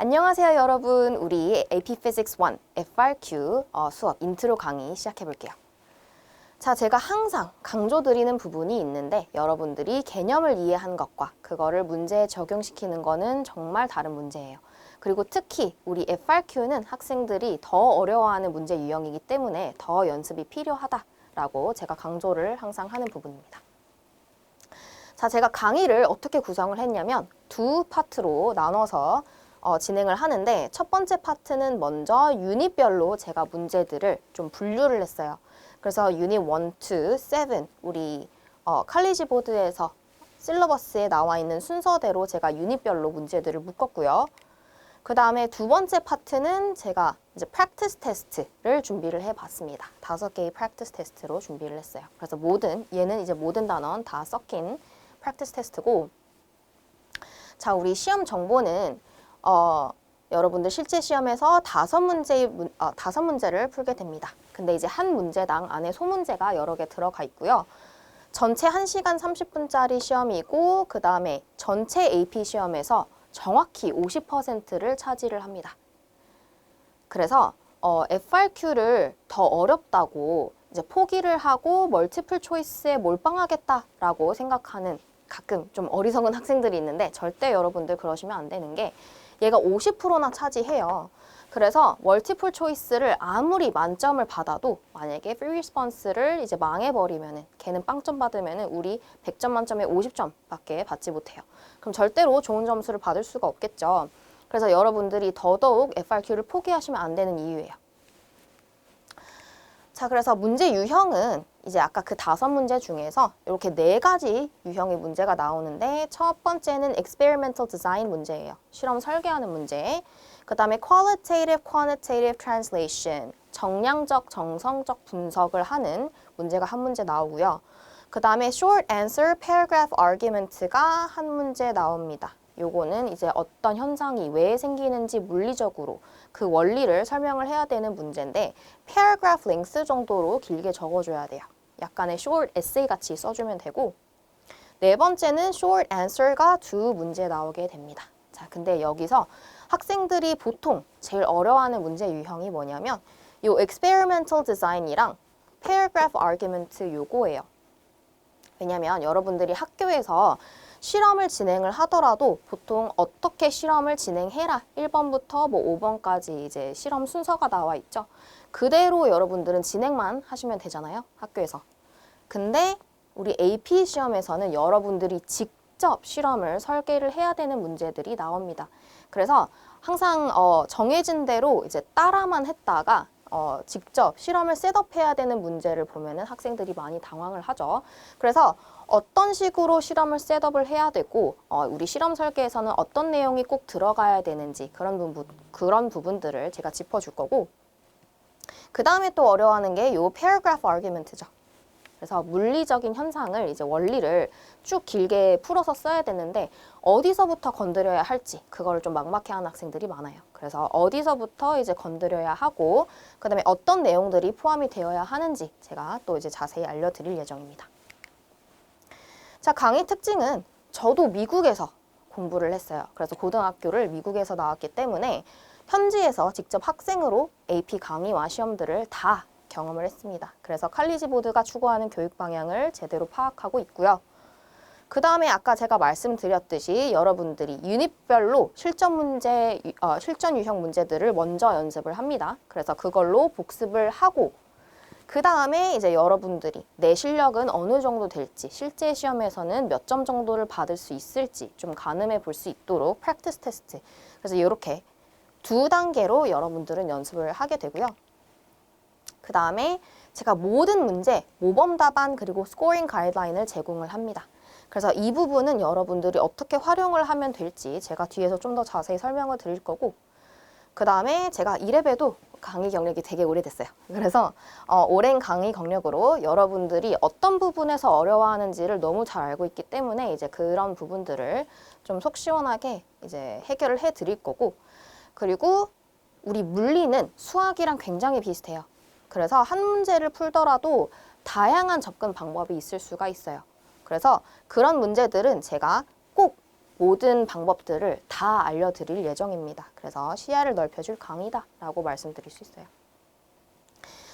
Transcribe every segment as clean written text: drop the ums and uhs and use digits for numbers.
안녕하세요 여러분. 우리 AP Physics 1 FRQ 수업 인트로 강의 시작해 볼게요. 자, 제가 항상 강조드리는 부분이 있는데 여러분들이 개념을 이해한 것과 그거를 문제에 적용시키는 거는 정말 다른 문제예요. 그리고 특히 우리 FRQ는 학생들이 더 어려워하는 문제 유형이기 때문에 더 연습이 필요하다라고 제가 강조를 항상 하는 부분입니다. 자, 제가 강의를 어떻게 구성을 했냐면 두 파트로 나눠서 진행을 하는데 첫 번째 파트는 먼저 유닛별로 제가 문제들을 좀 분류를 했어요. 그래서 유닛 1, 2, 7 우리 칼리지 보드에서 실러버스에 나와 있는 순서대로 제가 유닛별로 문제들을 묶었고요. 그 다음에 두 번째 파트는 제가 이제 프랙티스 테스트를 준비를 해봤습니다. 5개의 프랙티스 테스트로 준비를 했어요. 그래서 얘는 이제 모든 단원 다 섞인 프랙티스 테스트고, 자, 우리 시험 정보는 여러분들 실제 시험에서 5문제를 풀게 됩니다. 근데 이제 한 문제당 안에 소문제가 여러 개 들어가 있고요. 전체 1시간 30분짜리 시험이고, 그 다음에 전체 AP 시험에서 정확히 50%를 차지를 합니다. 그래서 FRQ를 더 어렵다고 이제 포기를 하고 멀티플 초이스에 몰빵하겠다라고 생각하는 가끔 좀 어리석은 학생들이 있는데 절대 여러분들 그러시면 안 되는 게 얘가 50%나 차지해요. 그래서 멀티플 초이스를 아무리 만점을 받아도 만약에 free response를 이제 망해버리면은 걔는 빵점 받으면은 우리 100점 만점에 50점밖에 받지 못해요. 그럼 절대로 좋은 점수를 받을 수가 없겠죠. 그래서 여러분들이 더더욱 FRQ를 포기하시면 안 되는 이유예요. 자, 그래서 문제 유형은 이제 아까 그 5문제 중에서 이렇게 4가지 유형의 문제가 나오는데 첫 번째는 experimental design 문제예요. 실험 설계하는 문제. 그 다음에 qualitative, quantitative translation, 정량적, 정성적 분석을 하는 문제가 한 문제 나오고요. 그 다음에 short answer, paragraph argument가 한 문제 나옵니다. 요거는 이제 어떤 현상이 왜 생기는지 물리적으로 그 원리를 설명을 해야 되는 문제인데 paragraph length 정도로 길게 적어줘야 돼요. 약간의 short essay 같이 써주면 되고, 네 번째는 short answer가 2문제 나오게 됩니다. 자, 근데 여기서 학생들이 보통 제일 어려워하는 문제 유형이 뭐냐면 요 experimental design이랑 paragraph argument 요거예요. 왜냐면 여러분들이 학교에서 실험을 진행을 하더라도 보통 어떻게 실험을 진행해라 1번부터 뭐 5번까지 이제 실험 순서가 나와 있죠. 그대로 여러분들은 진행만 하시면 되잖아요, 학교에서. 근데 우리 AP 시험에서는 여러분들이 직접 실험을 설계를 해야 되는 문제들이 나옵니다. 그래서 항상 정해진 대로 이제 따라만 했다가 직접 실험을 셋업해야 되는 문제를 보면은 학생들이 많이 당황을 하죠. 그래서 어떤 식으로 실험을 셋업을 해야 되고 우리 실험 설계에서는 어떤 내용이 꼭 들어가야 되는지 그런 부분들을 제가 짚어줄 거고, 그 다음에 또 어려워하는 게 요 paragraph argument죠. 그래서 물리적인 현상을 이제 원리를 쭉 길게 풀어서 써야 되는데 어디서부터 건드려야 할지 그거를 좀 막막해하는 학생들이 많아요. 그래서 어디서부터 이제 건드려야 하고 그 다음에 어떤 내용들이 포함이 되어야 하는지 제가 또 이제 자세히 알려드릴 예정입니다. 자, 강의 특징은 저도 미국에서 공부를 했어요. 그래서 고등학교를 미국에서 나왔기 때문에 현지에서 직접 학생으로 AP 강의와 시험들을 다 경험을 했습니다. 그래서 칼리지 보드가 추구하는 교육 방향을 제대로 파악하고 있고요. 그 다음에 아까 제가 말씀드렸듯이 여러분들이 유닛별로 실전 유형 문제들을 먼저 연습을 합니다. 그래서 그걸로 복습을 하고 그 다음에 이제 여러분들이 내 실력은 어느 정도 될지, 실제 시험에서는 몇 점 정도를 받을 수 있을지 좀 가늠해 볼 수 있도록 프랙티스 테스트. 그래서 이렇게 2단계로 여러분들은 연습을 하게 되고요. 그 다음에 제가 모든 문제, 모범 답안 그리고 스코어링 가이드라인을 제공을 합니다. 그래서 이 부분은 여러분들이 어떻게 활용을 하면 될지 제가 뒤에서 좀 더 자세히 설명을 드릴 거고, 그 다음에 제가 이래봬도 강의 경력이 되게 오래됐어요. 그래서 오랜 강의 경력으로 여러분들이 어떤 부분에서 어려워하는지를 너무 잘 알고 있기 때문에 이제 그런 부분들을 좀 속 시원하게 이제 해결을 해 드릴 거고, 그리고 우리 물리는 수학이랑 굉장히 비슷해요. 그래서 한 문제를 풀더라도 다양한 접근 방법이 있을 수가 있어요. 그래서 그런 문제들은 제가 꼭 모든 방법들을 다 알려드릴 예정입니다. 그래서 시야를 넓혀줄 강의다 라고 말씀드릴 수 있어요.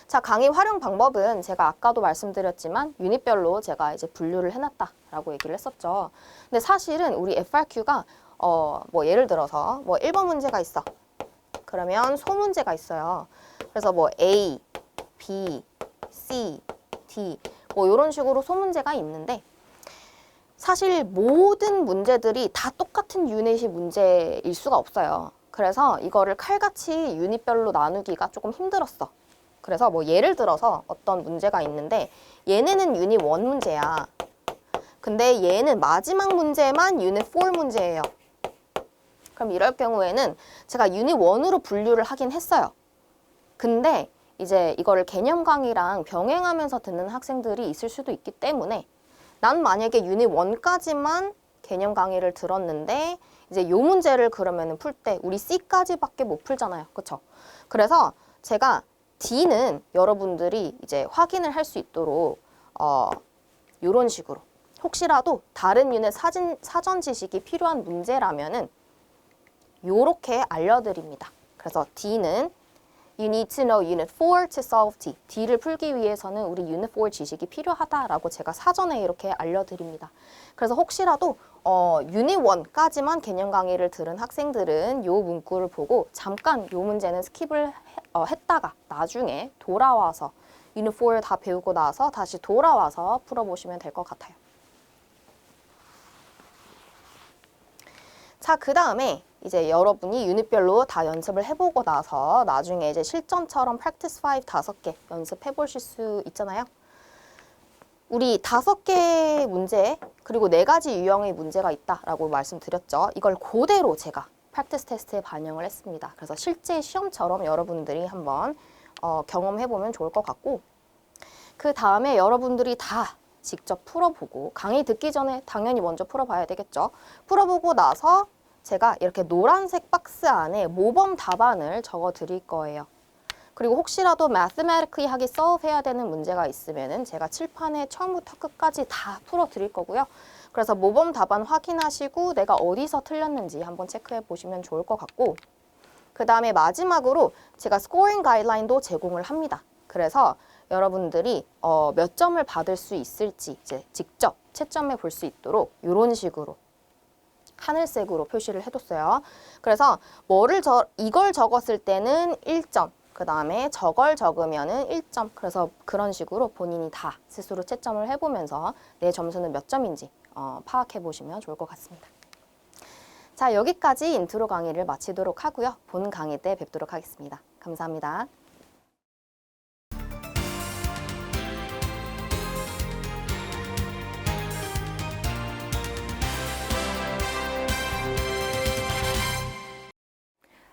자, 강의 활용 방법은 제가 아까도 말씀드렸지만 유닛별로 제가 이제 분류를 해놨다라고 얘기를 했었죠. 근데 사실은 우리 FRQ가 뭐 예를 들어서 뭐 1번 문제가 있어. 그러면 소문제가 있어요. 그래서 뭐 A, B, C, D 뭐 이런 식으로 소문제가 있는데 사실 모든 문제들이 다 똑같은 유닛이 문제일 수가 없어요. 그래서 이거를 칼같이 유닛별로 나누기가 조금 힘들었어. 그래서 뭐 예를 들어서 어떤 문제가 있는데 얘네는 유닛 1 문제야. 근데 얘는 마지막 문제만 유닛 4 문제예요. 그럼 이럴 경우에는 제가 유닛 1으로 분류를 하긴 했어요. 근데 이제 이거를 개념 강의랑 병행하면서 듣는 학생들이 있을 수도 있기 때문에 난 만약에 유닛 1까지만 개념 강의를 들었는데 이제 요 문제를 그러면은 풀 때 우리 C까지밖에 못 풀잖아요. 그쵸? 그래서 제가 D는 여러분들이 이제 확인을 할 수 있도록 요런 식으로 혹시라도 다른 유닛 사전 지식이 필요한 문제라면은 요렇게 알려드립니다. 그래서 D는 You need to know Unit 4 to solve D. D를 풀기 위해서는 우리 Unit 4 지식이 필요하다라고 제가 사전에 이렇게 알려드립니다. 그래서 혹시라도 유닛 1까지만 개념 강의를 들은 학생들은 요 문구를 보고 잠깐 요 문제는 스킵을 했다가 나중에 돌아와서 유닛 4를 다 배우고 나서 다시 돌아와서 풀어보시면 될 것 같아요. 자, 그 다음에 이제 여러분이 유닛별로 다 연습을 해보고 나서 나중에 이제 실전처럼 practice 5 5개 연습해 보실 수 있잖아요. 우리 5개 문제 그리고 4가지 유형의 문제가 있다라고 말씀드렸죠. 이걸 그대로 제가 practice 테스트에 반영을 했습니다. 그래서 실제 시험처럼 여러분들이 한번 경험해보면 좋을 것 같고 그 다음에 여러분들이 다 직접 풀어보고 강의 듣기 전에 당연히 먼저 풀어봐야 되겠죠. 풀어보고 나서 제가 이렇게 노란색 박스 안에 모범 답안을 적어 드릴 거예요. 그리고 혹시라도 mathematically 하기 solve 해야 되는 문제가 있으면은 제가 칠판에 처음부터 끝까지 다 풀어 드릴 거고요. 그래서 모범 답안 확인하시고 내가 어디서 틀렸는지 한번 체크해 보시면 좋을 것 같고 그 다음에 마지막으로 제가 스코어링 가이드라인도 제공을 합니다. 그래서 여러분들이 몇 점을 받을 수 있을지 이제 직접 채점해 볼 수 있도록 이런 식으로 하늘색으로 표시를 해뒀어요. 그래서 이걸 적었을 때는 1점, 그 다음에 저걸 적으면은 1점. 그래서 그런 식으로 본인이 다 스스로 채점을 해보면서 내 점수는 몇 점인지 파악해 보시면 좋을 것 같습니다. 자, 여기까지 인트로 강의를 마치도록 하고요. 본 강의 때 뵙도록 하겠습니다. 감사합니다.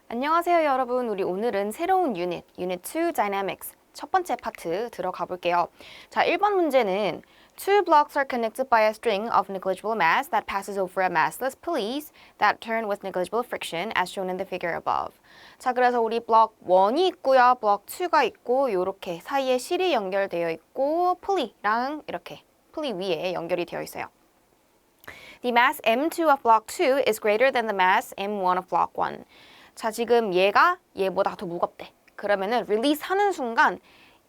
안녕하세요 여러분. 우리 오늘은 새로운 유닛 2 Dynamics 첫 번째 파트 들어가 볼게요. 자, 1번 문제는 Two blocks are connected by a string of negligible mass that passes over a massless pulleys that turn with negligible friction as shown in the figure above. 자, 그래서 우리 블록 1이 있고요. 블록 2가 있고 요렇게 사이에 실이 연결되어 있고 pulley랑 이렇게 pulley 위에 연결이 되어 있어요. The mass M2 of block 2 is greater than the mass M1 of block 1. 자, 지금 얘가 얘보다 더 무겁대. 그러면은 릴리스 하는 순간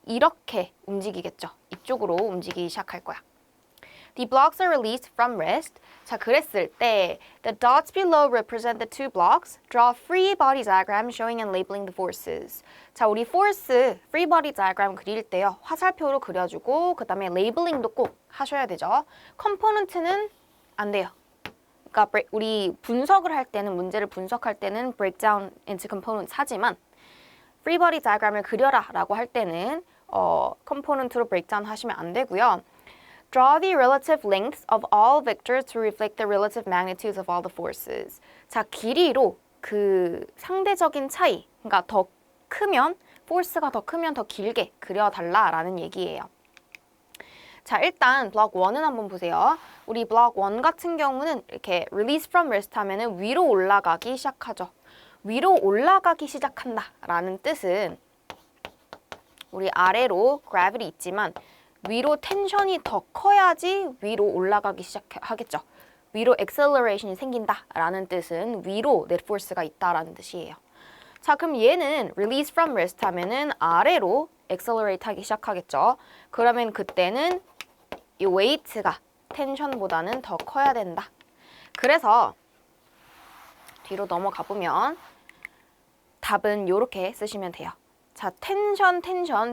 이렇게 움직이겠죠. 이쪽으로 움직이기 시작할 거야. The blocks are released from rest. 자, 그랬을 때 the dots below represent the two blocks. Draw a free body diagram showing and labeling the forces. 자, 우리 force free body diagram 그릴 때요. 화살표로 그려주고 그 다음에 레이블링도 꼭 하셔야 되죠. 컴포넌트는 안 돼요. 그러니까 우리 분석을 할 때는 문제를 분석할 때는 breakdown into components 하지만 free body diagram을 그려라 라고 할 때는 컴포넌트로 breakdown 하시면 안 되고요. Draw the relative lengths of all vectors to reflect the relative magnitudes of all the forces. 자, 길이로 그 상대적인 차이, 그러니까 더 크면, force가 더 크면 더 길게 그려달라라는 얘기예요. 자, 일단 블록 1은 한번 보세요. 우리 블록 1 같은 경우는 이렇게 release from rest 하면은 위로 올라가기 시작하죠. 위로 올라가기 시작한다 라는 뜻은 우리 아래로 gravity 있지만 위로 텐션이 더 커야지 위로 올라가기 시작하겠죠. 위로 acceleration이 생긴다라는 뜻은 위로 net force가 있다라는 뜻이에요. 자, 그럼 얘는 release from rest 하면은 아래로 accelerate 하기 시작하겠죠. 그러면 그때는 이 weight가 텐션보다는 더 커야 된다. 그래서 뒤로 넘어가 보면 답은 이렇게 쓰시면 돼요. 자, 텐션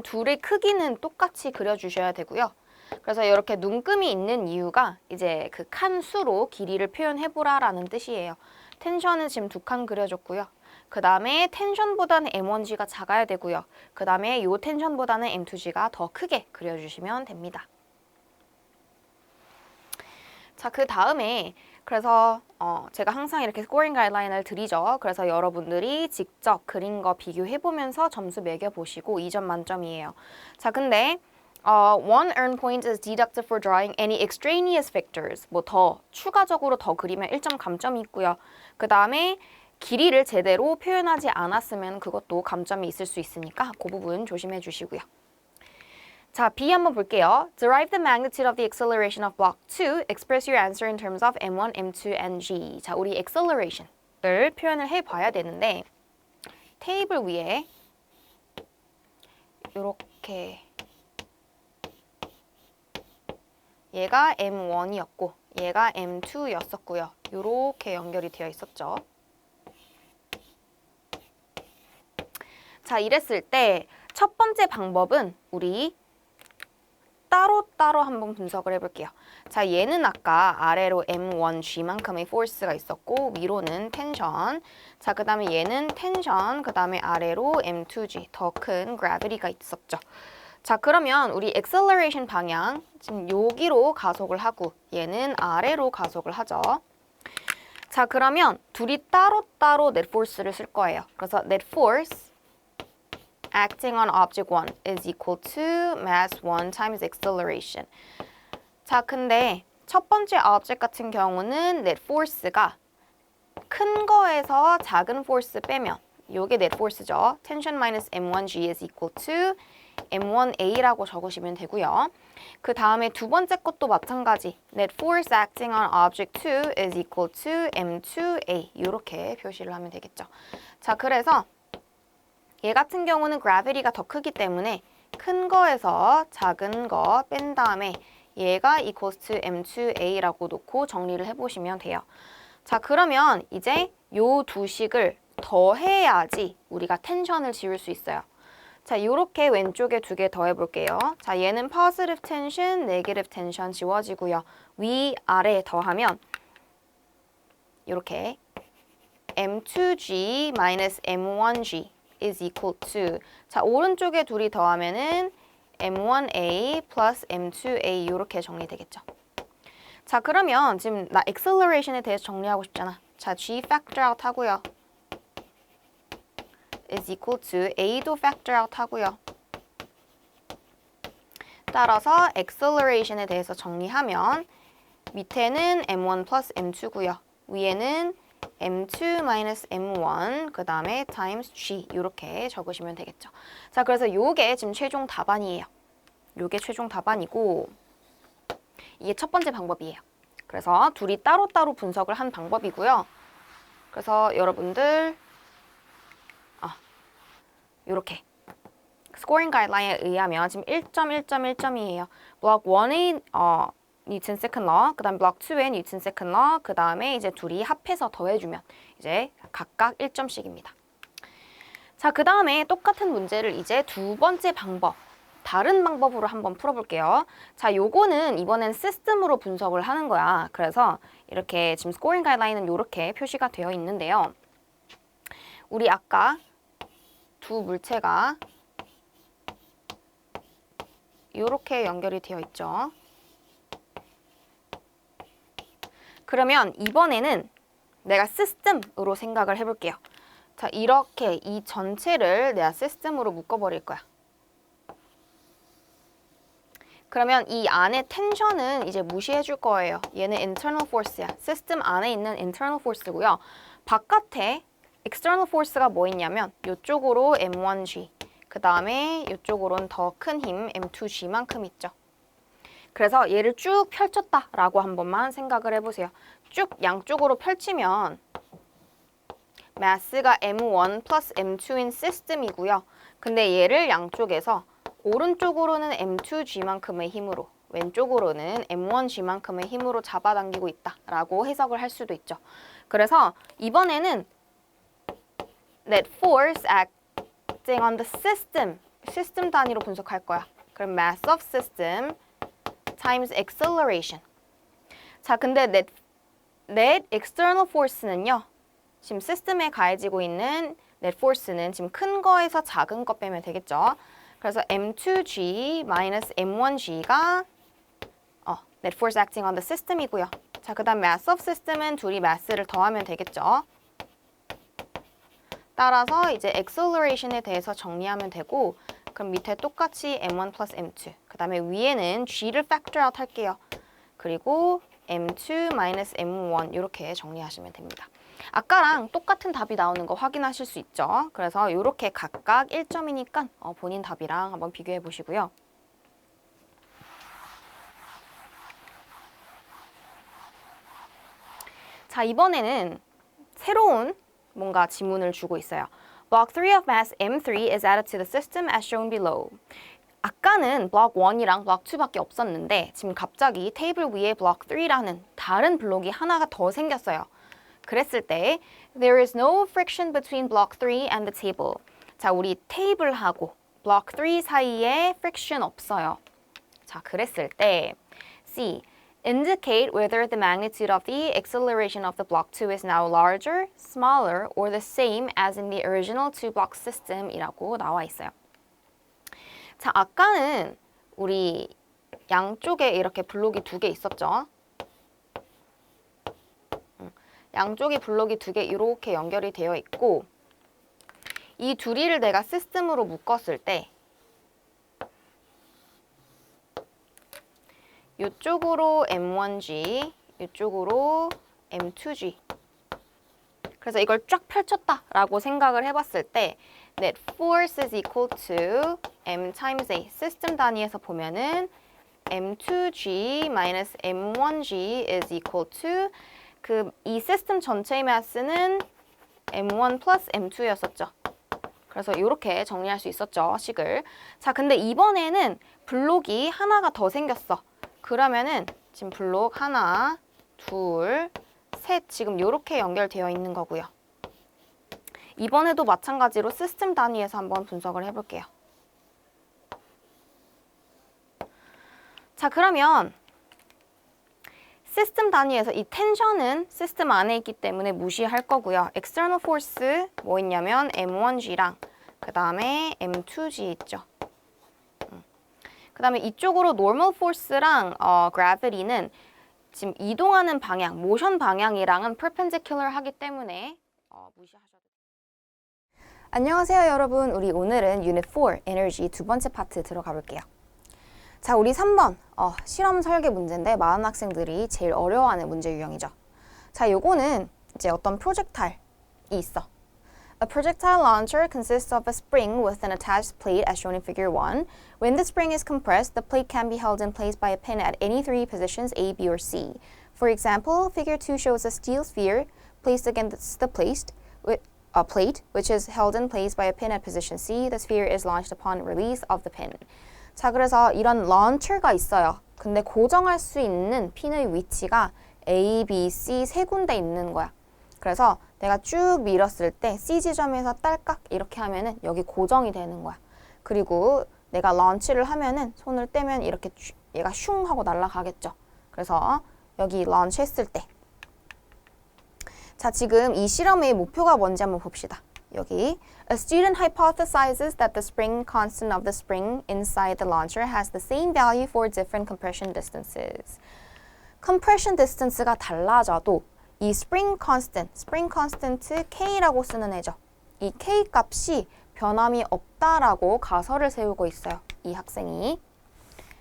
둘의 크기는 똑같이 그려주셔야 되고요. 그래서 이렇게 눈금이 있는 이유가 이제 그 칸 수로 길이를 표현해보라라는 뜻이에요. 텐션은 지금 2칸 그려줬고요. 그 다음에 텐션보다는 M1G가 작아야 되고요. 그 다음에 이 텐션보다는 M2G가 더 크게 그려주시면 됩니다. 자, 그 다음에 그래서 제가 항상 이렇게 스코어링 가이드라인을 드리죠. 그래서 여러분들이 직접 그린 거 비교해보면서 점수 매겨보시고 2점 만점이에요. 자, 근데 one earned point is deducted for drawing any extraneous vectors. 뭐 더 추가적으로 더 그리면 1점 감점이 있고요. 그 다음에 길이를 제대로 표현하지 않았으면 그것도 감점이 있을 수 있으니까 그 부분 조심해 주시고요. 자, B 한번 볼게요. Derive the magnitude of the acceleration of block 2. Express your answer in terms of M1, M2, and G. 자, 우리 acceleration을 표현을 해봐야 되는데 테이블 위에 이렇게 얘가 M1이었고 얘가 M2였었고요. 이렇게 연결이 되어 있었죠. 자, 이랬을 때 첫 번째 방법은 우리 따로따로 한번 분석을 해볼게요. 자, 얘는 아까 아래로 M1G만큼의 포스가 있었고 위로는 텐션. 자, 그 다음에 얘는 텐션, 그 다음에 아래로 M2G, 더 큰 gravity가 있었죠. 자, 그러면 우리 acceleration 방향, 지금 여기로 가속을 하고 얘는 아래로 가속을 하죠. 자, 그러면 둘이 따로따로 net force를 쓸 거예요. 그래서 net force acting on object 1 is equal to mass 1 times acceleration. 자, 근데 첫 번째 object 같은 경우는 net force가 큰 거에서 작은 force 빼면 요게 net force죠. tension minus m1g is equal to m1a라고 적으시면 되고요. 그 다음에 두 번째 것도 마찬가지. net force acting on object 2 is equal to m2a 이렇게 표시를 하면 되겠죠. 자, 그래서 얘 같은 경우는 gravity가 더 크기 때문에 큰 거에서 작은 거 뺀 다음에 얘가 equals to m2a라고 놓고 정리를 해보시면 돼요. 자, 그러면 이제 요 두 식을 더해야지 우리가 텐션을 지울 수 있어요. 자, 요렇게 왼쪽에 두 개 더해볼게요. 자, 얘는 positive tension, negative tension 지워지고요. 위, 아래 더하면 요렇게 m2g minus m1g is equal to, 자, 오른쪽에 둘이 더하면은 m1a plus m2a 이렇게 정리되겠죠. 자, 그러면 지금 나 acceleration에 대해서 정리하고 싶잖아. 자, g factor out 하고요. is equal to a도 factor out 하고요. 따라서 acceleration에 대해서 정리하면 밑에는 m1 plus m2고요. 위에는 m2 minus m1 그 다음에 times g 이렇게 적으시면 되겠죠. 자, 그래서 요게 지금 최종 답안이에요. 요게 최종 답안이고 이게 첫 번째 방법이에요. 그래서 둘이 따로따로 분석을 한 방법이고요. 그래서 여러분들 요렇게 스코어링 가이드라인에 의하면 지금 1.1.1점이에요. 블록 1의 뉴턴 세컨드 러, 그 다음 블록 2의 뉴턴 세컨드 러, 그 다음에 이제 둘이 합해서 더해주면 이제 각각 1점씩입니다. 자, 그 다음에 똑같은 문제를 이제 두 번째 방법, 다른 방법으로 한번 풀어볼게요. 자, 요거는 이번엔 시스템으로 분석을 하는 거야. 그래서 이렇게 지금 스코어링 가이드라인은 이렇게 표시가 되어 있는데요. 우리 아까 두 물체가 이렇게 연결이 되어 있죠. 그러면 이번에는 내가 시스템으로 생각을 해볼게요. 자, 이렇게 이 전체를 내가 시스템으로 묶어버릴 거야. 그러면 이 안에 텐션은 이제 무시해 줄 거예요. 얘는 internal force야. 시스템 안에 있는 internal force고요. 바깥에 external force가 뭐 있냐면 이쪽으로 m1g, 그 다음에 이쪽으로는 더 큰 힘 m2g만큼 있죠. 그래서 얘를 쭉 펼쳤다라고 한 번만 생각을 해보세요. 쭉 양쪽으로 펼치면 마스가 M1 플러스 M2인 시스템이고요. 근데 얘를 양쪽에서 오른쪽으로는 M2G만큼의 힘으로 왼쪽으로는 M1G만큼의 힘으로 잡아당기고 있다라고 해석을 할 수도 있죠. 그래서 이번에는 net force acting on the system, 시스템 단위로 분석할 거야. 그럼 mass of system times acceleration. 자, 근데 net external force는요. 지금 시스템에 가해지고 있는 net force는 지금 큰 거에서 작은 거 빼면 되겠죠. 그래서 M2G minus M1G가 net force acting on the system이고요. 자, 그 다음 mass of system은 둘이 mass를 더하면 되겠죠. 따라서 이제 acceleration에 대해서 정리하면 되고 그럼 밑에 똑같이 M1 플러스 M2 그 다음에 위에는 G를 factor out 할게요. 그리고 M2 minus M1 이렇게 정리하시면 됩니다. 아까랑 똑같은 답이 나오는 거 확인하실 수 있죠. 그래서 이렇게 각각 1점이니까 본인 답이랑 한번 비교해 보시고요. 자, 이번에는 새로운 뭔가 지문을 주고 있어요. Block 3 of mass M3 is added to the system as shown below. 아까는 블록 1이랑 블록 2밖에 없었는데 지금 갑자기 테이블 위에 블록 3라는 다른 블록이 하나가 더 생겼어요. 그랬을 때 There is no friction between block 3 and the table. 자, 우리 테이블하고 블록 3 사이에 friction 없어요. 자, 그랬을 때 C. Indicate whether the magnitude of the acceleration of the block 2 is now larger, smaller, or the same as in the original two-block system 이라고 나와 있어요. 자, 아까는 우리 양쪽에 이렇게 블록이 2개 있었죠. 양쪽이 블록이 2개 이렇게 연결이 되어 있고 이 둘이를 내가 시스템으로 묶었을 때 이쪽으로 M1G, 이쪽으로 M2G. 그래서 이걸 쫙 펼쳤다라고 생각을 해봤을 때 net force is equal to M times A. 시스템 단위에서 보면은 M2G minus M1G is equal to 이 시스템 전체의 마스는 M1 플러스 M2였었죠. 그래서 이렇게 정리할 수 있었죠, 식을. 자, 근데 이번에는 블록이 하나가 더 생겼어. 그러면은 지금 블록 하나, 둘, 셋 지금 이렇게 연결되어 있는 거고요. 이번에도 마찬가지로 시스템 단위에서 한번 분석을 해볼게요. 자, 그러면 시스템 단위에서 이 텐션은 시스템 안에 있기 때문에 무시할 거고요. external force 뭐 있냐면 M1G랑 그 다음에 M2G 있죠. 그 다음에 이쪽으로 normal force랑 gravity는 지금 이동하는 방향, 모션 방향이랑은 perpendicular 하기 때문에 무시하셔도 돼요. 안녕하세요 여러분. 우리 오늘은 Unit 4 Energy 두 번째 파트 들어가 볼게요. 자, 우리 3번 실험 설계 문제인데 많은 학생들이 제일 어려워하는 문제 유형이죠. 자, 요거는 이제 어떤 프로젝타일이 있어. A projectile launcher consists of a spring with an attached plate as shown in figure 1. When the spring is compressed, the plate can be held in place by a pin at any three positions A, B, or C. For example, figure 2 shows a steel sphere placed against the plate, which is held in place by a pin at position C. The sphere is launched upon release of the pin. 자, 그래서 이런 launcher가 있어요. 근데 고정할 수 있는 핀의 위치가 A, B, C 세 군데 있는 거야. 그래서 내가 쭉 밀었을 때 C 지점에서 딸깍 이렇게 하면은 여기 고정이 되는 거야. 그리고 내가 런치를 하면은 손을 떼면 이렇게 얘가 슝 하고 날아가겠죠. 그래서 여기 런치 했을 때. 자, 지금 이 실험의 목표가 뭔지 한번 봅시다. 여기 A student hypothesizes that the spring constant of the spring inside the launcher has the same value for different compression distances. compression distance가 달라져도 이 spring constant K라고 쓰는 애죠. 이 K 값이 변함이 없다라고 가설을 세우고 있어요. 이 학생이.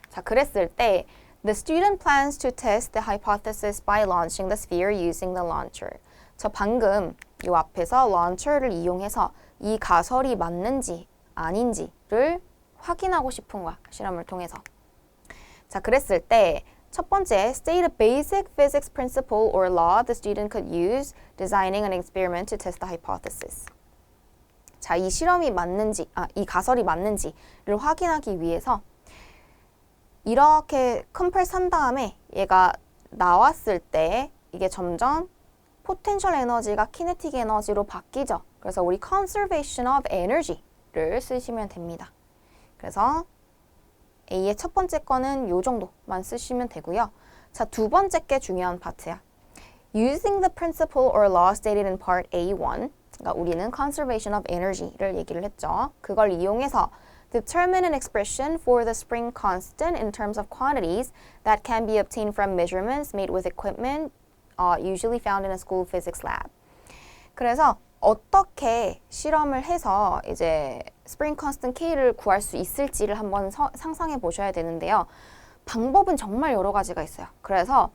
자, 그랬을 때 The student plans to test the hypothesis by launching the sphere using the launcher. 저 방금 이 앞에서 launcher를 이용해서 이 가설이 맞는지 아닌지를 확인하고 싶은 거야. 실험을 통해서. 자, 그랬을 때 첫 번째, state a basic physics principle or law the student could use designing an experiment to test the hypothesis. 자, 이 실험이 맞는지, 이 가설이 맞는지를 확인하기 위해서 이렇게 컴프레스 한 다음에 얘가 나왔을 때 이게 점점 포텐셜 에너지가 키네틱 에너지로 바뀌죠. 그래서 우리 conservation of energy를 쓰시면 됩니다. 그래서 A의 첫 번째 거는 요 정도만 쓰시면 되고요. 자, 두 번째 게 중요한 파트야. Using the principle or law stated in part A1, 그러니까 우리는 conservation of energy를 얘기를 했죠. 그걸 이용해서 determine an expression for the spring constant in terms of quantities that can be obtained from measurements made with equipment usually found in a school physics lab. 그래서 어떻게 실험을 해서 이제 스프링 컨스턴트 K를 구할 수 있을지를 한번 상상해 보셔야 되는데요. 방법은 정말 여러 가지가 있어요. 그래서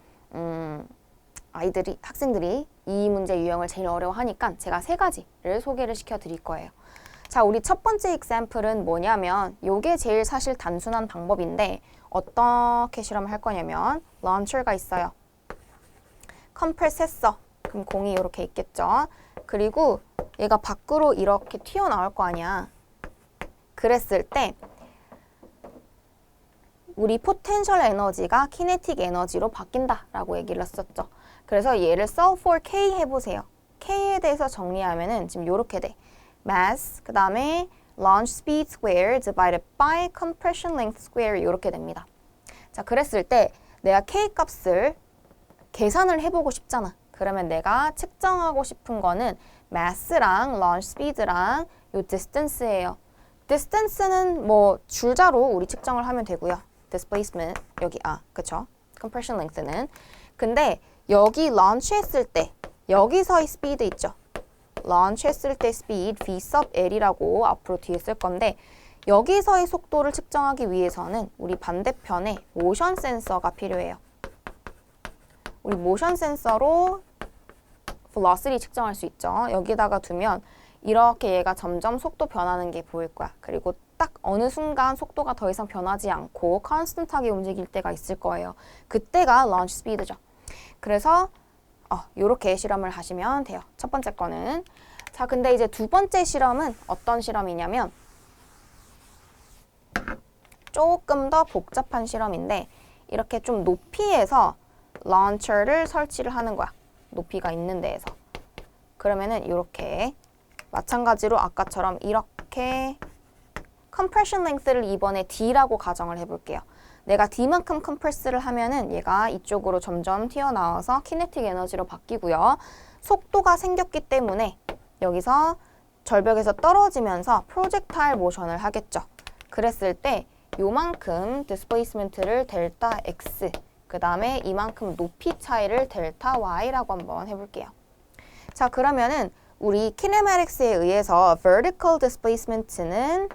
학생들이 이 문제 유형을 제일 어려워하니까 제가 세 가지를 소개를 시켜 드릴 거예요. 자, 우리 첫 번째 example은 뭐냐면 요게 제일 사실 단순한 방법인데 어떻게 실험을 할 거냐면 launcher가 있어요. 컴프레스 했어. 그럼 공이 이렇게 있겠죠. 그리고 얘가 밖으로 이렇게 튀어나올 거 아니야. 그랬을 때 우리 포텐셜 에너지가 키네틱 에너지로 바뀐다라고 얘기를 했었죠. 그래서 얘를 solve for K 해보세요. K에 대해서 정리하면은 지금 요렇게 돼. mass, 그 다음에 launch speed square divided by compression length square 이렇게 됩니다. 자, 그랬을 때 내가 K 값을 계산을 해보고 싶잖아. 그러면 내가 측정하고 싶은 거는 mass랑 launch speed랑 요 distance예요. distance는 뭐 줄자로 우리 측정을 하면 되고요. displacement 여기 그쵸? compression length는 근데 여기 launch 했을 때 여기서의 speed 있죠. launch 했을 때 speed v sub l이라고 앞으로 뒤에 쓸 건데 여기서의 속도를 측정하기 위해서는 우리 반대편에 모션 센서가 필요해요. 우리 모션 센서로 velocity 측정할 수 있죠. 여기다가 두면 이렇게 얘가 점점 속도 변하는 게 보일 거야. 그리고 딱 어느 순간 속도가 더 이상 변하지 않고 constant하게 움직일 때가 있을 거예요. 그때가 launch speed죠. 그래서 요렇게 실험을 하시면 돼요. 첫 번째 거는. 자, 근데 이제 두 번째 실험은 어떤 실험이냐면 조금 더 복잡한 실험인데 이렇게 좀 높이에서 launcher를 설치를 하는 거야. 높이가 있는 데에서. 그러면은 이렇게 마찬가지로 아까처럼 이렇게 compression length를 이번에 D라고 가정을 해볼게요. 내가 D만큼 컴프레스를 하면은 얘가 이쪽으로 점점 튀어나와서 키네틱 에너지로 바뀌고요. 속도가 생겼기 때문에 여기서 절벽에서 떨어지면서 프로젝타일 모션을 하겠죠. 그랬을 때 요만큼 디스플레이스먼트를 델타 X 그 다음에 이만큼 높이 차이를 델타 Y라고 한번 해볼게요. 자, 그러면은 우리 kinematics에 의해서 vertical displacement는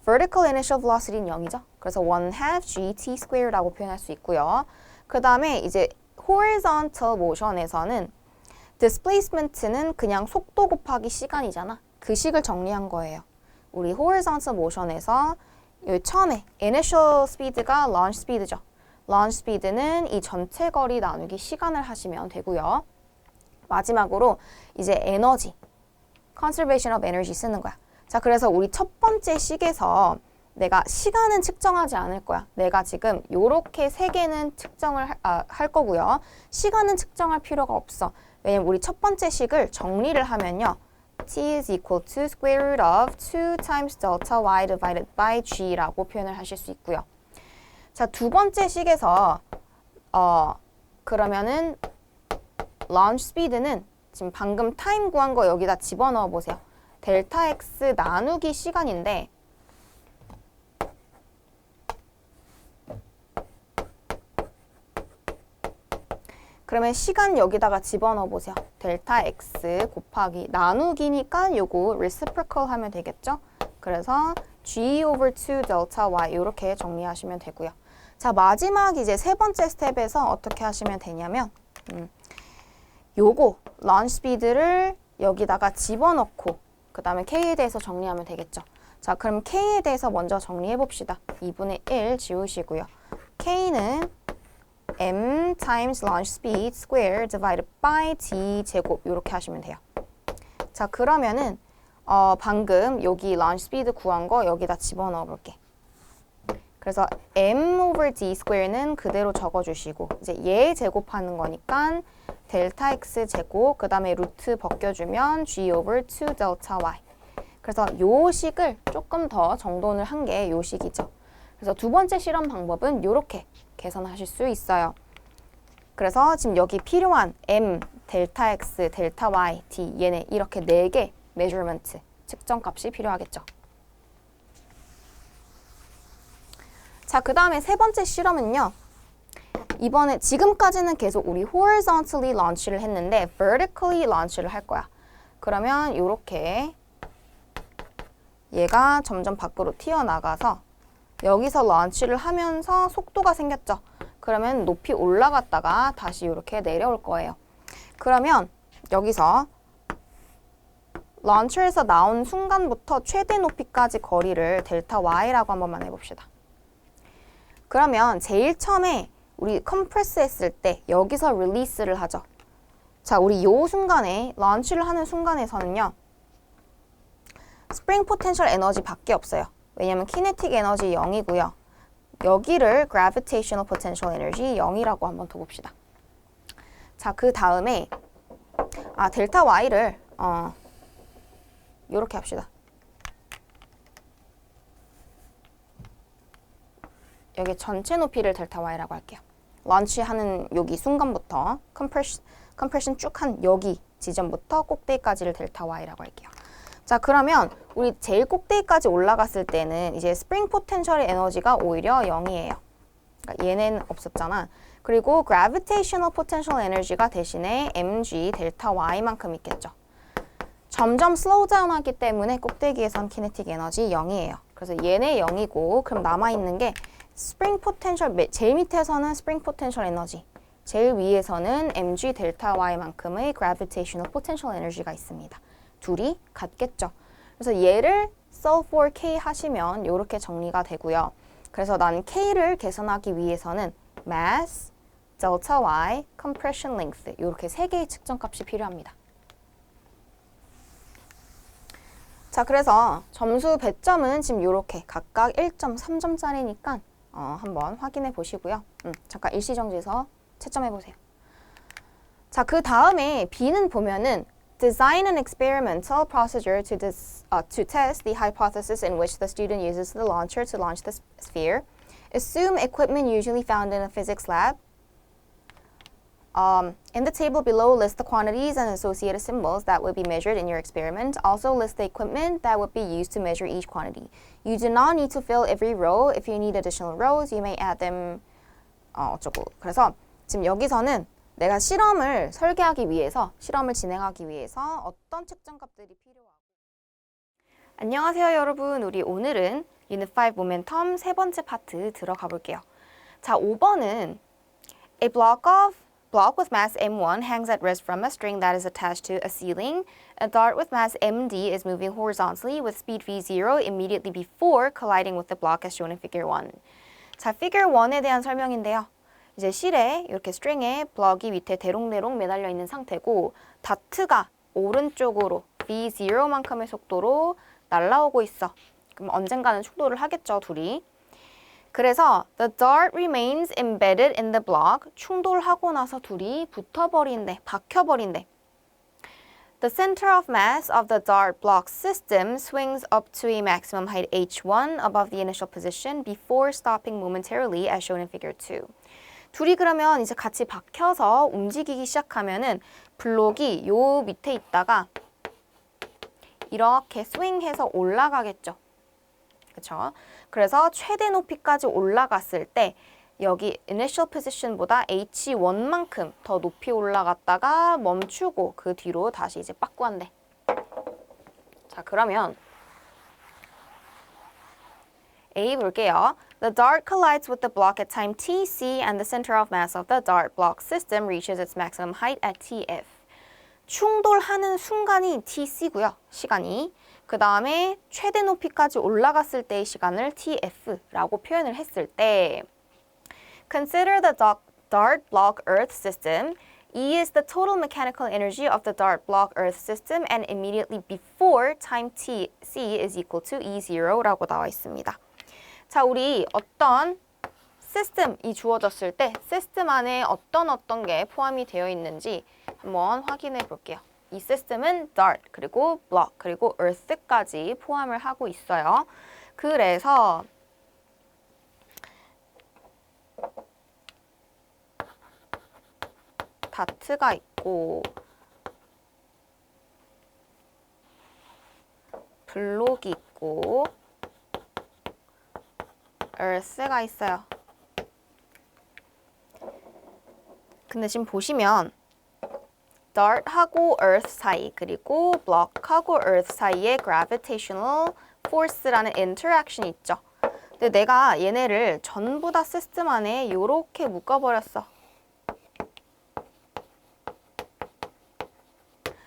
vertical initial velocity는 0이죠. 그래서 1/2 gt squared라고 표현할 수 있고요. 그 다음에 이제 horizontal motion에서는 displacement는 그냥 속도 곱하기 시간이잖아. 그 식을 정리한 거예요. 우리 horizontal motion에서 여기 처음에 initial speed가 launch speed죠. launch speed는 이 전체 거리 나누기 시간을 하시면 되고요. 마지막으로 이제 에너지, conservation of energy 쓰는 거야. 자, 그래서 우리 첫 번째 식에서 내가 시간은 측정하지 않을 거야. 내가 지금 요렇게 세 개는 측정을 할 거고요. 시간은 측정할 필요가 없어. 왜냐면 우리 첫 번째 식을 정리를 하면요. t is equal to square root of 2 times delta y divided by g라고 표현을 하실 수 있고요. 자, 두 번째 식에서 그러면은 launch speed는 지금 방금 타임 구한 거 여기다 집어넣어 보세요. 델타 x 나누기 시간인데 그러면 시간 여기다가 집어넣어 보세요. 델타 x 곱하기 나누기니까 요거 reciprocal 하면 되겠죠? 그래서 g over 2 델타 y 이렇게 정리하시면 되고요. 자, 마지막 이제 세 번째 스텝에서 어떻게 하시면 되냐면 요거 launch speed를 여기다가 집어넣고 그 다음에 k에 대해서 정리하면 되겠죠. 자, 그럼 k에 대해서 먼저 정리해 봅시다. 2분의 1 지우시고요. k는 m times launch speed square divided by d 제곱 이렇게 하시면 돼요. 자, 그러면은 방금 여기 launch speed 구한 거 여기다 집어넣어 볼게. 그래서 m over d square는 그대로 적어주시고 이제 얘 제곱하는 거니까 델타 x 제곱 그 다음에 루트 벗겨주면 g over 2 델타 y. 그래서 요 식을 조금 더 정돈을 한 게 요 식이죠. 그래서 두 번째 실험 방법은 이렇게 계산하실 수 있어요. 그래서 지금 여기 필요한 m, 델타 x, 델타 y, d 얘네 이렇게 4개 measurement 측정 값이 필요하겠죠. 자, 그 다음에 세 번째 실험은요. 이번에 지금까지는 계속 우리 horizontally launch를 했는데 vertically launch를 할 거야. 그러면 이렇게 얘가 점점 밖으로 튀어나가서 여기서 launch를 하면서 속도가 생겼죠. 그러면 높이 올라갔다가 다시 이렇게 내려올 거예요. 그러면 여기서 launcher에서 나온 순간부터 최대 높이까지 거리를 델타 y라고 한 번만 해봅시다. 그러면 제일 처음에 우리 컴프레스 했을 때 여기서 릴리스를 하죠. 자, 우리 요 순간에 launch를 하는 순간에서는요. 스프링 포텐셜 에너지 밖에 없어요. 왜냐면 키네틱 에너지 0이고요. 여기를 gravitational potential energy 0이라고 한번 둬봅시다. 자, 그 다음에 델타 y를 요렇게 합시다. 여기 전체 높이를 델타 y라고 할게요. 런치하는 여기 순간부터 컴프레션 쭉 한 여기 지점부터 꼭대기까지를 델타 y라고 할게요. 자, 그러면 우리 제일 꼭대기까지 올라갔을 때는 이제 스프링 포텐셜의 에너지가 오히려 0이에요. 그러니까 얘는 없었잖아. 그리고 gravitational potential energy가 대신에 mg 델타 y만큼 있겠죠. 점점 슬로우 다운 하기 때문에 꼭대기에선 키네틱 에너지 0이에요. 그래서 얘네 0이고 그럼 남아있는 게 스프링 포텐셜, 제일 밑에서는 스프링 포텐셜 에너지, 제일 위에서는 mg 델타 y만큼의 gravitational potential energy가 있습니다. 둘이 같겠죠. 그래서 얘를 solve for k 하시면 이렇게 정리가 되고요. 그래서 난 k를 계산하기 위해서는 mass, delta y, compression length 이렇게 세 개의 측정값이 필요합니다. 자, 그래서 점수 배점은 지금 이렇게 각각 1.3점짜리니까 한번 확인해 보시고요. 잠깐 일시정지해서 채점해 보세요. 자, 그 다음에 B는 보면은 Design an experimental procedure to test the hypothesis in which the student uses the launcher to launch the sphere. Assume equipment usually found in a physics lab. In the table below, list the quantities and associated symbols that would be measured in your experiment. Also list the equipment that would be used to measure each quantity. You do not need to fill every row. If you need additional rows, you may add them. 어쩌고. 그래서 지금 여기서는 내가 실험을 설계하기 위해서, 실험을 진행하기 위해서 어떤 측정값들이 필요하고. 안녕하세요, 여러분. 우리 오늘은 Unit 5 모멘텀 세 번째 파트 들어가 볼게요. 자, 5번은 A block with mass m1 hangs at rest from a string that is attached to a ceiling. A dart with mass md is moving horizontally with speed v0 immediately before colliding with the block as shown in figure 1. 자, figure 1에 대한 설명인데요. 이제 실에 이렇게 스트링에 블럭이 밑에 대롱대롱 매달려 있는 상태고 다트가 오른쪽으로 v0만큼의 속도로 날아오고 있어. 그럼 언젠가는 충돌을 하겠죠, 둘이. 그래서 the dart remains embedded in the block. 충돌하고 나서 둘이 붙어버린대, 박혀버린대. The center of mass of the dart block system swings up to a maximum height h1 above the initial position before stopping momentarily as shown in figure 2. 둘이 그러면 이제 같이 박혀서 움직이기 시작하면은 블록이 요 밑에 있다가 이렇게 스윙해서 올라가겠죠. 그렇죠? 그래서 최대 높이까지 올라갔을 때 여기 initial position보다 h1만큼 더 높이 올라갔다가 멈추고 그 뒤로 다시 이제 빠꾸한대. 자, 그러면 A 볼게요. The dart collides with the block at time tc and the center of mass of the dart block system reaches its maximum height at tf. 충돌하는 순간이 tc고요. 시간이. 그 다음에 최대 높이까지 올라갔을 때의 시간을 tf라고 표현을 했을 때 Consider the dart block Earth system. E is the total mechanical energy of the dart block Earth system and immediately before time t c is equal to E0라고 나와 있습니다. 자, 우리 어떤 시스템이 주어졌을 때 시스템 안에 어떤 게 포함이 되어 있는지 한번 확인해 볼게요. 이 시스템은 dart, 그리고 block, 그리고 earth까지 포함을 하고 있어요. 그래서 다트가 있고 블록이 있고 earth가 있어요. 근데 지금 보시면 dart하고 earth 사이 그리고 block하고 earth 사이에 gravitational force라는 interaction이 있죠. 근데 내가 얘네를 전부 다 시스템 안에 이렇게 묶어버렸어.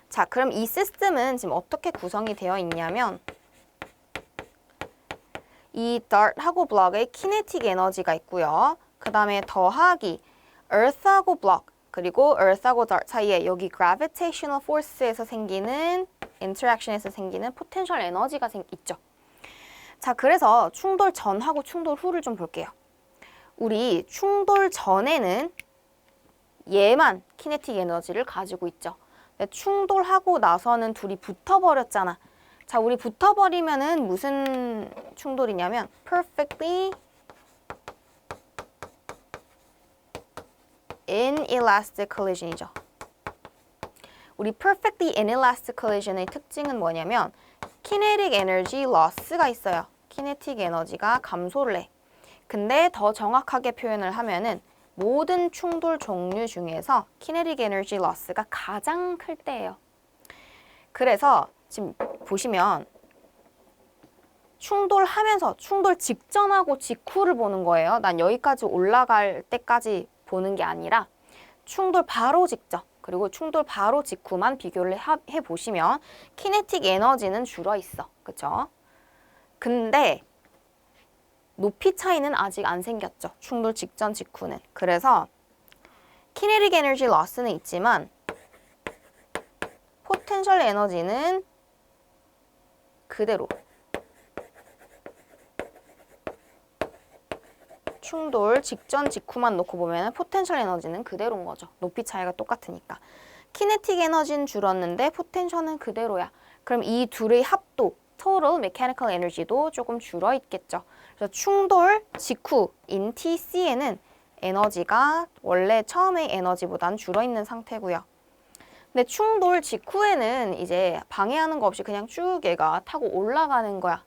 자, 그럼 이 시스템은 지금 어떻게 구성이 되어 있냐면 이 dart하고 block의 kinetic 에너지가 있고요. 그 다음에 더하기 earth하고 block 그리고 earth하고 dart 사이에 여기 gravitational force에서 생기는 interaction에서 생기는 potential 에너지가 있죠. 자, 그래서 충돌 전하고 충돌 후를 좀 볼게요. 우리 충돌 전에는 얘만 kinetic 에너지를 가지고 있죠. 근데 충돌하고 나서는 둘이 붙어버렸잖아. 자, 우리 붙어버리면은 무슨 충돌이냐면 perfectly inelastic collision이죠. 우리 perfectly inelastic collision의 특징은 뭐냐면 kinetic energy loss가 있어요. kinetic 에너지가 감소를 해. 근데 더 정확하게 표현을 하면은 모든 충돌 종류 중에서 kinetic energy loss가 가장 클 때예요. 그래서 지금 보시면 충돌하면서 충돌 직전하고 직후를 보는 거예요. 난 여기까지 올라갈 때까지 보는 게 아니라 충돌 바로 직전 그리고 충돌 바로 직후만 비교를 해보시면 키네틱 에너지는 줄어 있어. 그쵸? 근데 높이 차이는 아직 안 생겼죠. 충돌 직전 직후는. 그래서 키네틱 에너지 로스는 있지만 포텐셜 에너지는 그대로. 충돌 직전 직후만 놓고 보면 포텐셜 에너지는 그대로인 거죠. 높이 차이가 똑같으니까. 키네틱 에너지는 줄었는데 포텐셜은 그대로야. 그럼 이 둘의 합도, total mechanical energy도 조금 줄어 있겠죠. 그래서 충돌 직후인 TC에는 에너지가 원래 처음의 에너지보다는 줄어 있는 상태고요. 근데 충돌 직후에는 이제 방해하는 거 없이 그냥 쭉 얘가 타고 올라가는 거야.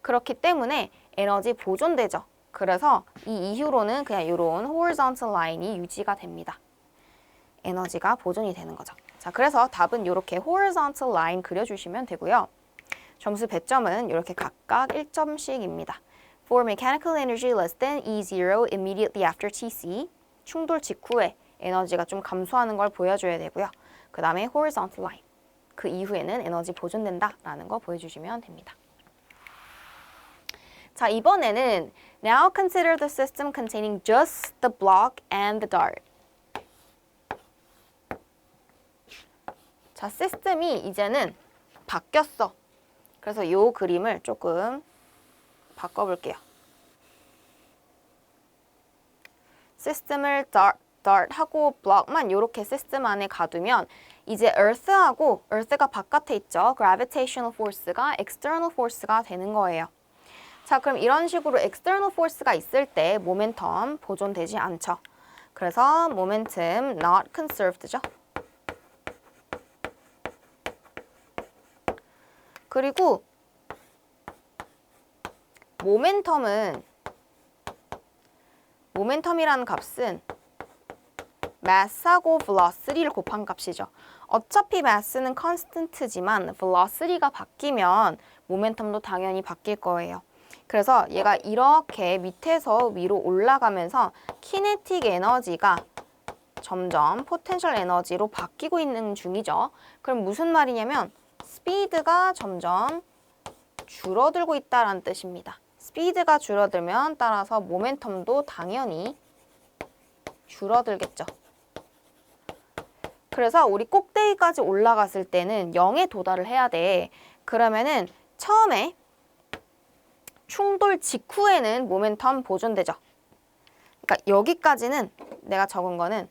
그렇기 때문에 에너지 보존되죠. 그래서 이 이후로는 그냥 이런 horizontal line이 유지가 됩니다. 에너지가 보존이 되는 거죠. 자, 그래서 답은 이렇게 horizontal line 그려주시면 되고요. 점수 배점은 이렇게 각각 1점씩입니다. For mechanical energy less than E0 immediately after TC, 충돌 직후에 에너지가 좀 감소하는 걸 보여줘야 되고요. 그 다음에 horizontal line, 그 이후에는 에너지 보존된다라는 거 보여주시면 됩니다. 자, 이번에는 Now consider the system containing just the block and the dart. 자, 시스템이 이제는 바뀌었어. 그래서 이 그림을 조금 바꿔볼게요. 시스템을 dart하고 block만 이렇게 시스템 안에 가두면 이제 earth가 바깥에 있죠. gravitational force가 external force가 되는 거예요. 자, 그럼 이런 식으로 external force가 있을 때 모멘텀 보존되지 않죠. 그래서 momentum not conserved죠. 그리고 모멘텀이라는 값은 mass하고 velocity를 곱한 값이죠. 어차피 mass는 constant지만 velocity가 바뀌면 모멘텀도 당연히 바뀔 거예요. 그래서 얘가 이렇게 밑에서 위로 올라가면서 키네틱 에너지가 점점 포텐셜 에너지로 바뀌고 있는 중이죠. 그럼 무슨 말이냐면 스피드가 점점 줄어들고 있다는 뜻입니다. 스피드가 줄어들면 따라서 모멘텀도 당연히 줄어들겠죠. 그래서 우리 꼭대기까지 올라갔을 때는 0에 도달을 해야 돼. 그러면은 처음에 충돌 직후에는 모멘텀 보존되죠. 그러니까 여기까지는 내가 적은 거는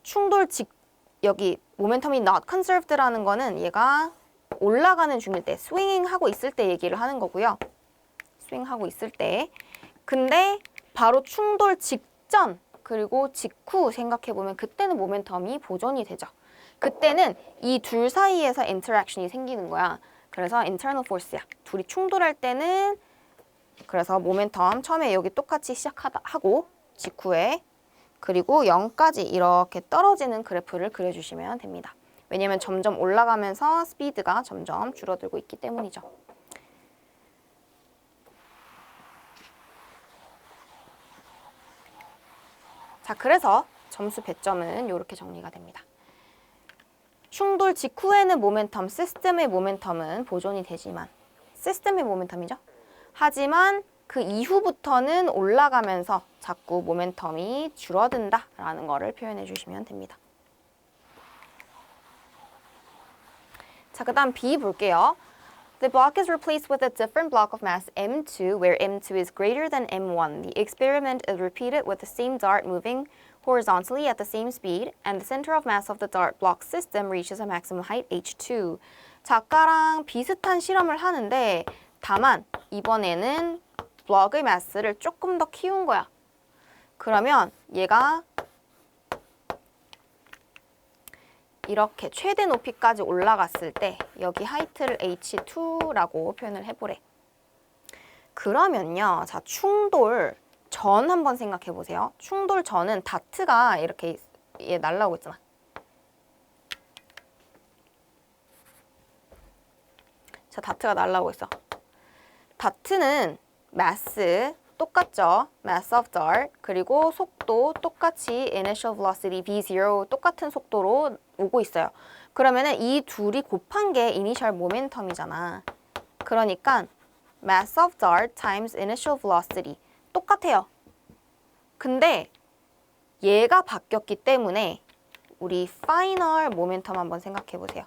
충돌 여기 모멘텀이 not conserved라는 거는 얘가 올라가는 중일 때, 스윙 하고 있을 때 얘기를 하는 거고요. 스윙 하고 있을 때. 근데 바로 충돌 직전 그리고 직후 생각해보면 그때는 모멘텀이 보존이 되죠. 그때는 이 둘 사이에서 인터랙션이 생기는 거야. 그래서 internal force야. 둘이 충돌할 때는 그래서 모멘텀 처음에 여기 똑같이 시작하고 직후에 그리고 0까지 이렇게 떨어지는 그래프를 그려주시면 됩니다. 왜냐면 점점 올라가면서 스피드가 점점 줄어들고 있기 때문이죠. 자, 그래서 점수 배점은 이렇게 정리가 됩니다. 충돌 직후에는 모멘텀, 시스템의 모멘텀은 보존이 되지만 시스템의 모멘텀이죠. 하지만 그 이후부터는 올라가면서 자꾸 모멘텀이 줄어든다라는 거를 표현해 주시면 됩니다. 자, 그 다음 B 볼게요. The block is replaced with a different block of mass M2 where M2 is greater than M1. The experiment is repeated with the same dart moving horizontally at the same speed and the center of mass of the dart block system reaches a maximum height H2. 자, 아까랑 비슷한 실험을 하는데 다만 이번에는 블럭의 마스를 조금 더 키운 거야. 그러면 얘가 이렇게 최대 높이까지 올라갔을 때 여기 하이트를 H2라고 표현을 해보래. 그러면요. 자, 충돌 전 한번 생각해 보세요. 충돌 전은 다트가 이렇게 얘 날라오고 있잖아. 자, 다트가 날라오고 있어. 다트는 mass 똑같죠. mass of dart 그리고 속도 똑같이 initial velocity v0 똑같은 속도로 오고 있어요. 그러면은 이 둘이 곱한 게 initial momentum이잖아. 그러니까 mass of dart times initial velocity 똑같아요. 근데 얘가 바뀌었기 때문에 우리 final momentum 한번 생각해 보세요.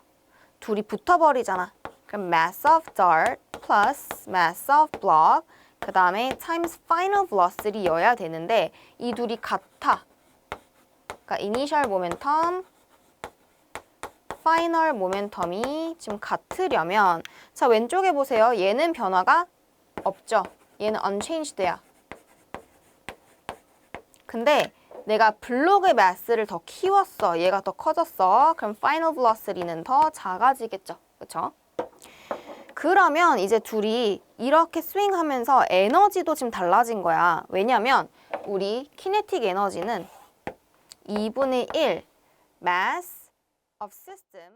둘이 붙어버리잖아. 그럼 mass of dart plus mass of block 그 다음에 times final velocity여야 되는데 이 둘이 같아. 그러니까 initial momentum, final momentum이 지금 같으려면 자, 왼쪽에 보세요. 얘는 변화가 없죠. 얘는 unchanged야. 근데 내가 블록의 마스를 더 키웠어. 얘가 더 커졌어. 그럼 final velocity는 더 작아지겠죠. 그렇죠? 그러면 이제 둘이 이렇게 스윙하면서 에너지도 지금 달라진 거야. 왜냐면 우리 키네틱 에너지는 2분의 1 mass of system.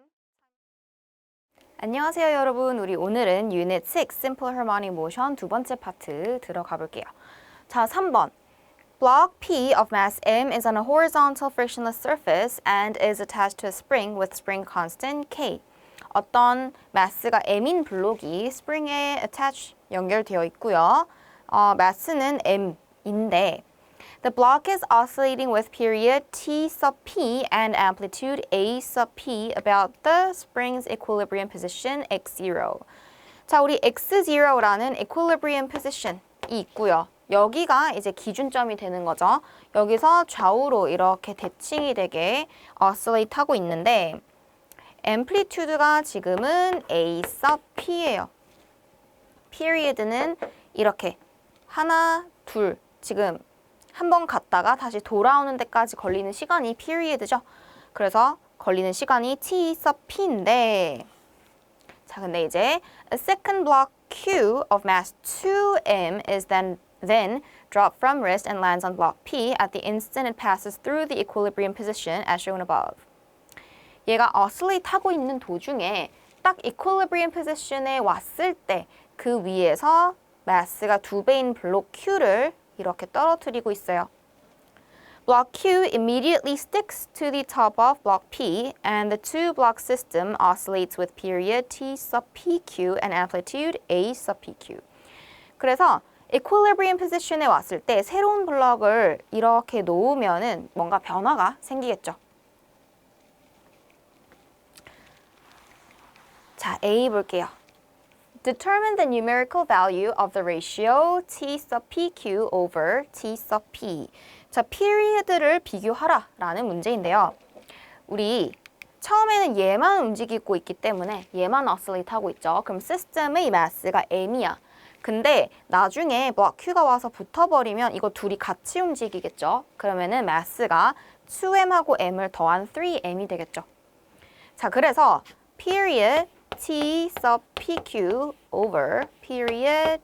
안녕하세요 여러분. 우리 오늘은 유닛 6 Simple Harmonic Motion 두 번째 파트 들어가 볼게요. 자, 3번. Block P of mass M is on a horizontal frictionless surface and is attached to a spring with spring constant K. 어떤 마스가 M인 블록이 스프링에 attach 연결되어 있고요. 마스는 M인데 the block is oscillating with period T sub P and amplitude A sub P about the spring's equilibrium position x0. 자, 우리 x0라는 equilibrium position이 있고요. 여기가 이제 기준점이 되는 거죠. 여기서 좌우로 이렇게 대칭이 되게 oscillate 하고 있는데 앰플리튜드가 지금은 A sub P예요. period는 이렇게 하나, 둘, 지금 한 번 갔다가 다시 돌아오는 데까지 걸리는 시간이 period죠. 그래서 걸리는 시간이 T sub P인데 자, 근데 이제 a second block Q of mass 2m is then dropped from wrist and lands on block P at the instant it passes through the equilibrium position as shown above. 얘가 oscillate 하고 있는 도중에 딱 equilibrium position에 왔을 때 그 위에서 마스가 2배인 블록 Q를 이렇게 떨어뜨리고 있어요. Block Q immediately sticks to the top of block P and the two block system oscillates with period T sub PQ and amplitude A sub PQ. 그래서 equilibrium position에 왔을 때 새로운 블럭을 이렇게 놓으면은 뭔가 변화가 생기겠죠. 자, A 볼게요. Determine the numerical value of the ratio T sub PQ over T sub P. 자, period를 비교하라 라는 문제인데요. 우리 처음에는 얘만 움직이고 있기 때문에 얘만 oscillate 하고 있죠. 그럼 시스템의 mass가 m이야. 근데 나중에 블록 Q가 와서 붙어버리면 이거 둘이 같이 움직이겠죠. 그러면은 mass가 2m하고 m을 더한 3m이 되겠죠. 자, 그래서 period T sub PQ over period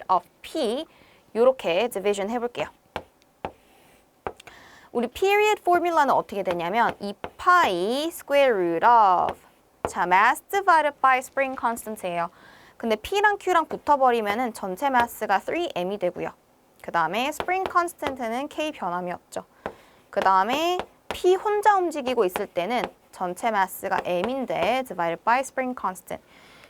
of P 이렇게 division 해볼게요. 우리 period 포뮬라는 어떻게 되냐면 2파이 square root of 자, mass divided by spring constant예요. 근데 P랑 Q랑 붙어버리면은 전체 mass가 3m이 되고요. 그 다음에 spring constant는 K 변함이 없죠. 그 다음에 P 혼자 움직이고 있을 때는 전체 mass가 m인데 divided by spring constant.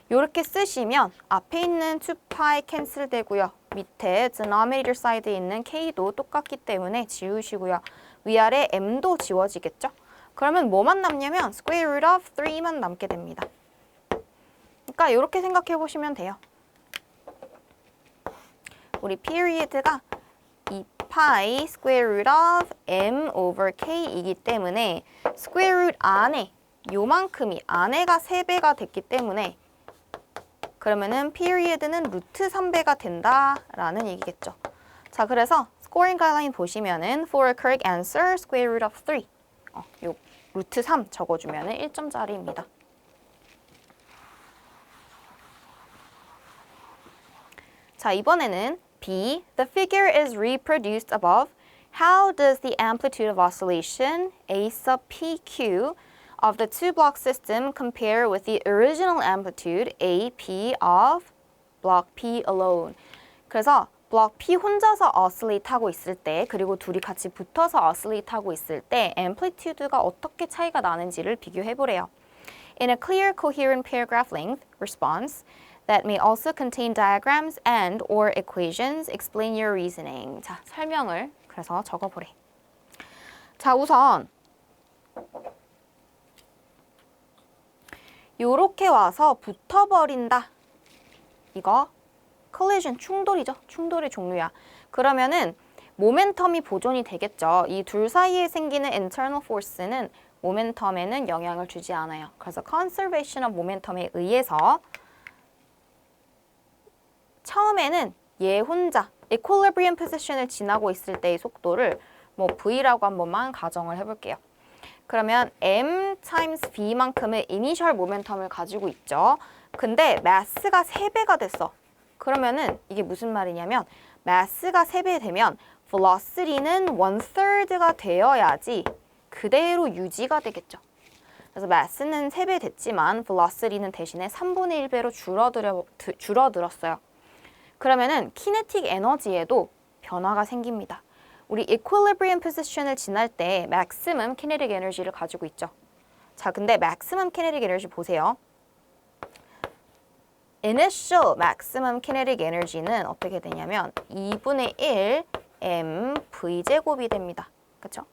이렇게 쓰시면 앞에 있는 2파이 캔슬 되고요. 밑에 denominator 사이드에 있는 K도 똑같기 때문에 지우시고요. 위아래 m도 지워지겠죠? 그러면 뭐만 남냐면 square root of 3만 남게 됩니다. 그러니까 이렇게 생각해 보시면 돼요. 우리 period가 2파이 square root of m over k이기 때문에 square root 안에 요만큼이 안에가 3배가 됐기 때문에 그러면은 period는 루트 3배가 된다라는 얘기겠죠. 자, 그래서 scoring guideline 보시면은 for a correct answer square root of 3 요 루트 3 적어주면은 1점짜리입니다. 자, 이번에는 B. The figure is reproduced above. How does the amplitude of oscillation A sub PQ of the two-block system compare with the original amplitude AP of block P alone? 그래서 block P 혼자서 oscillate 하고 있을 때 그리고 둘이 같이 붙어서 oscillate 하고 있을 때 amplitude가 어떻게 차이가 나는지를 비교해 보래요. In a clear, coherent paragraph length response that may also contain diagrams and or equations, explain your reasoning. 자, 설명을 그래서 적어보래. 자, 우선 요렇게 와서 붙어버린다. 이거 collision, 충돌이죠. 충돌의 종류야. 그러면은 모멘텀이 보존이 되겠죠. 이 둘 사이에 생기는 internal force는 모멘텀에는 영향을 주지 않아요. 그래서 conservation of momentum에 의해서 처음에는 얘 혼자 equilibrium position을 지나고 있을 때의 속도를 뭐 V라고 한 번만 가정을 해볼게요. 그러면 m times v만큼의 initial momentum을 가지고 있죠. 근데 mass가 3배가 됐어. 그러면은 이게 무슨 말이냐면 mass가 3배 되면 velocity는 1/3가 되어야지 그대로 유지가 되겠죠. 그래서 mass는 3배 됐지만 velocity는 대신에 3분의 1배로 줄어들었어요. 그러면은 kinetic 에너지에도 변화가 생깁니다. 우리 equilibrium position을 지날 때 maximum kinetic energy를 가지고 있죠. 자, 근데 maximum kinetic energy 보세요. initial maximum kinetic energy는 어떻게 되냐면 2분의 1 mv제곱이 됩니다. 그렇죠?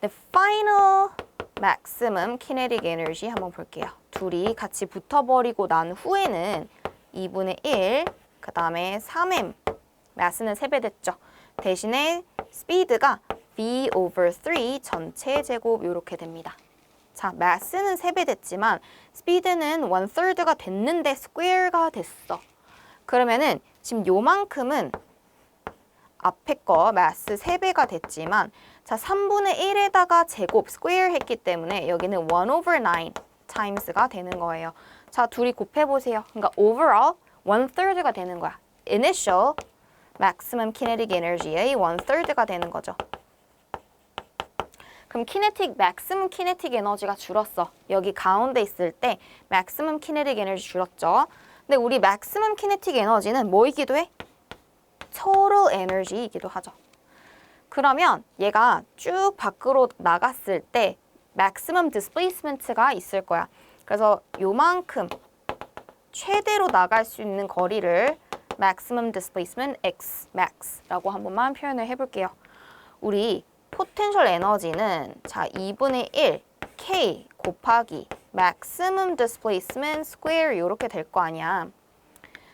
The final maximum kinetic energy 한번 볼게요. 둘이 같이 붙어버리고 난 후에는 2분의 1, 그 다음에 3m, mass는 3배 됐죠. 대신에 speed가 v over 3 전체 제곱 이렇게 됩니다. 자, mass는 3배 됐지만 speed는 1/3가 됐는데 square가 됐어. 그러면은 지금 요만큼은 앞에 거 mass 3배가 됐지만 자, 3분의 1에다가 제곱 square 했기 때문에 여기는 1 over 9 times가 되는 거예요. 자, 둘이 곱해보세요. 그러니까 overall 1/3가 되는 거야. initial maximum kinetic energy의 1/3가 되는 거죠. 그럼 maximum kinetic 에너지가 줄었어. 여기 가운데 있을 때 maximum kinetic energy 줄었죠. 근데 우리 maximum kinetic 에너지는 뭐이기도 해? total energy이기도 하죠. 그러면 얘가 쭉 밖으로 나갔을 때 maximum displacement가 있을 거야. 그래서 요만큼 최대로 나갈 수 있는 거리를 maximum displacement x max라고 한 번만 표현을 해볼게요. 우리 potential 에너지는 자 2분의 1 k 곱하기 maximum displacement square 이렇게 될 거 아니야.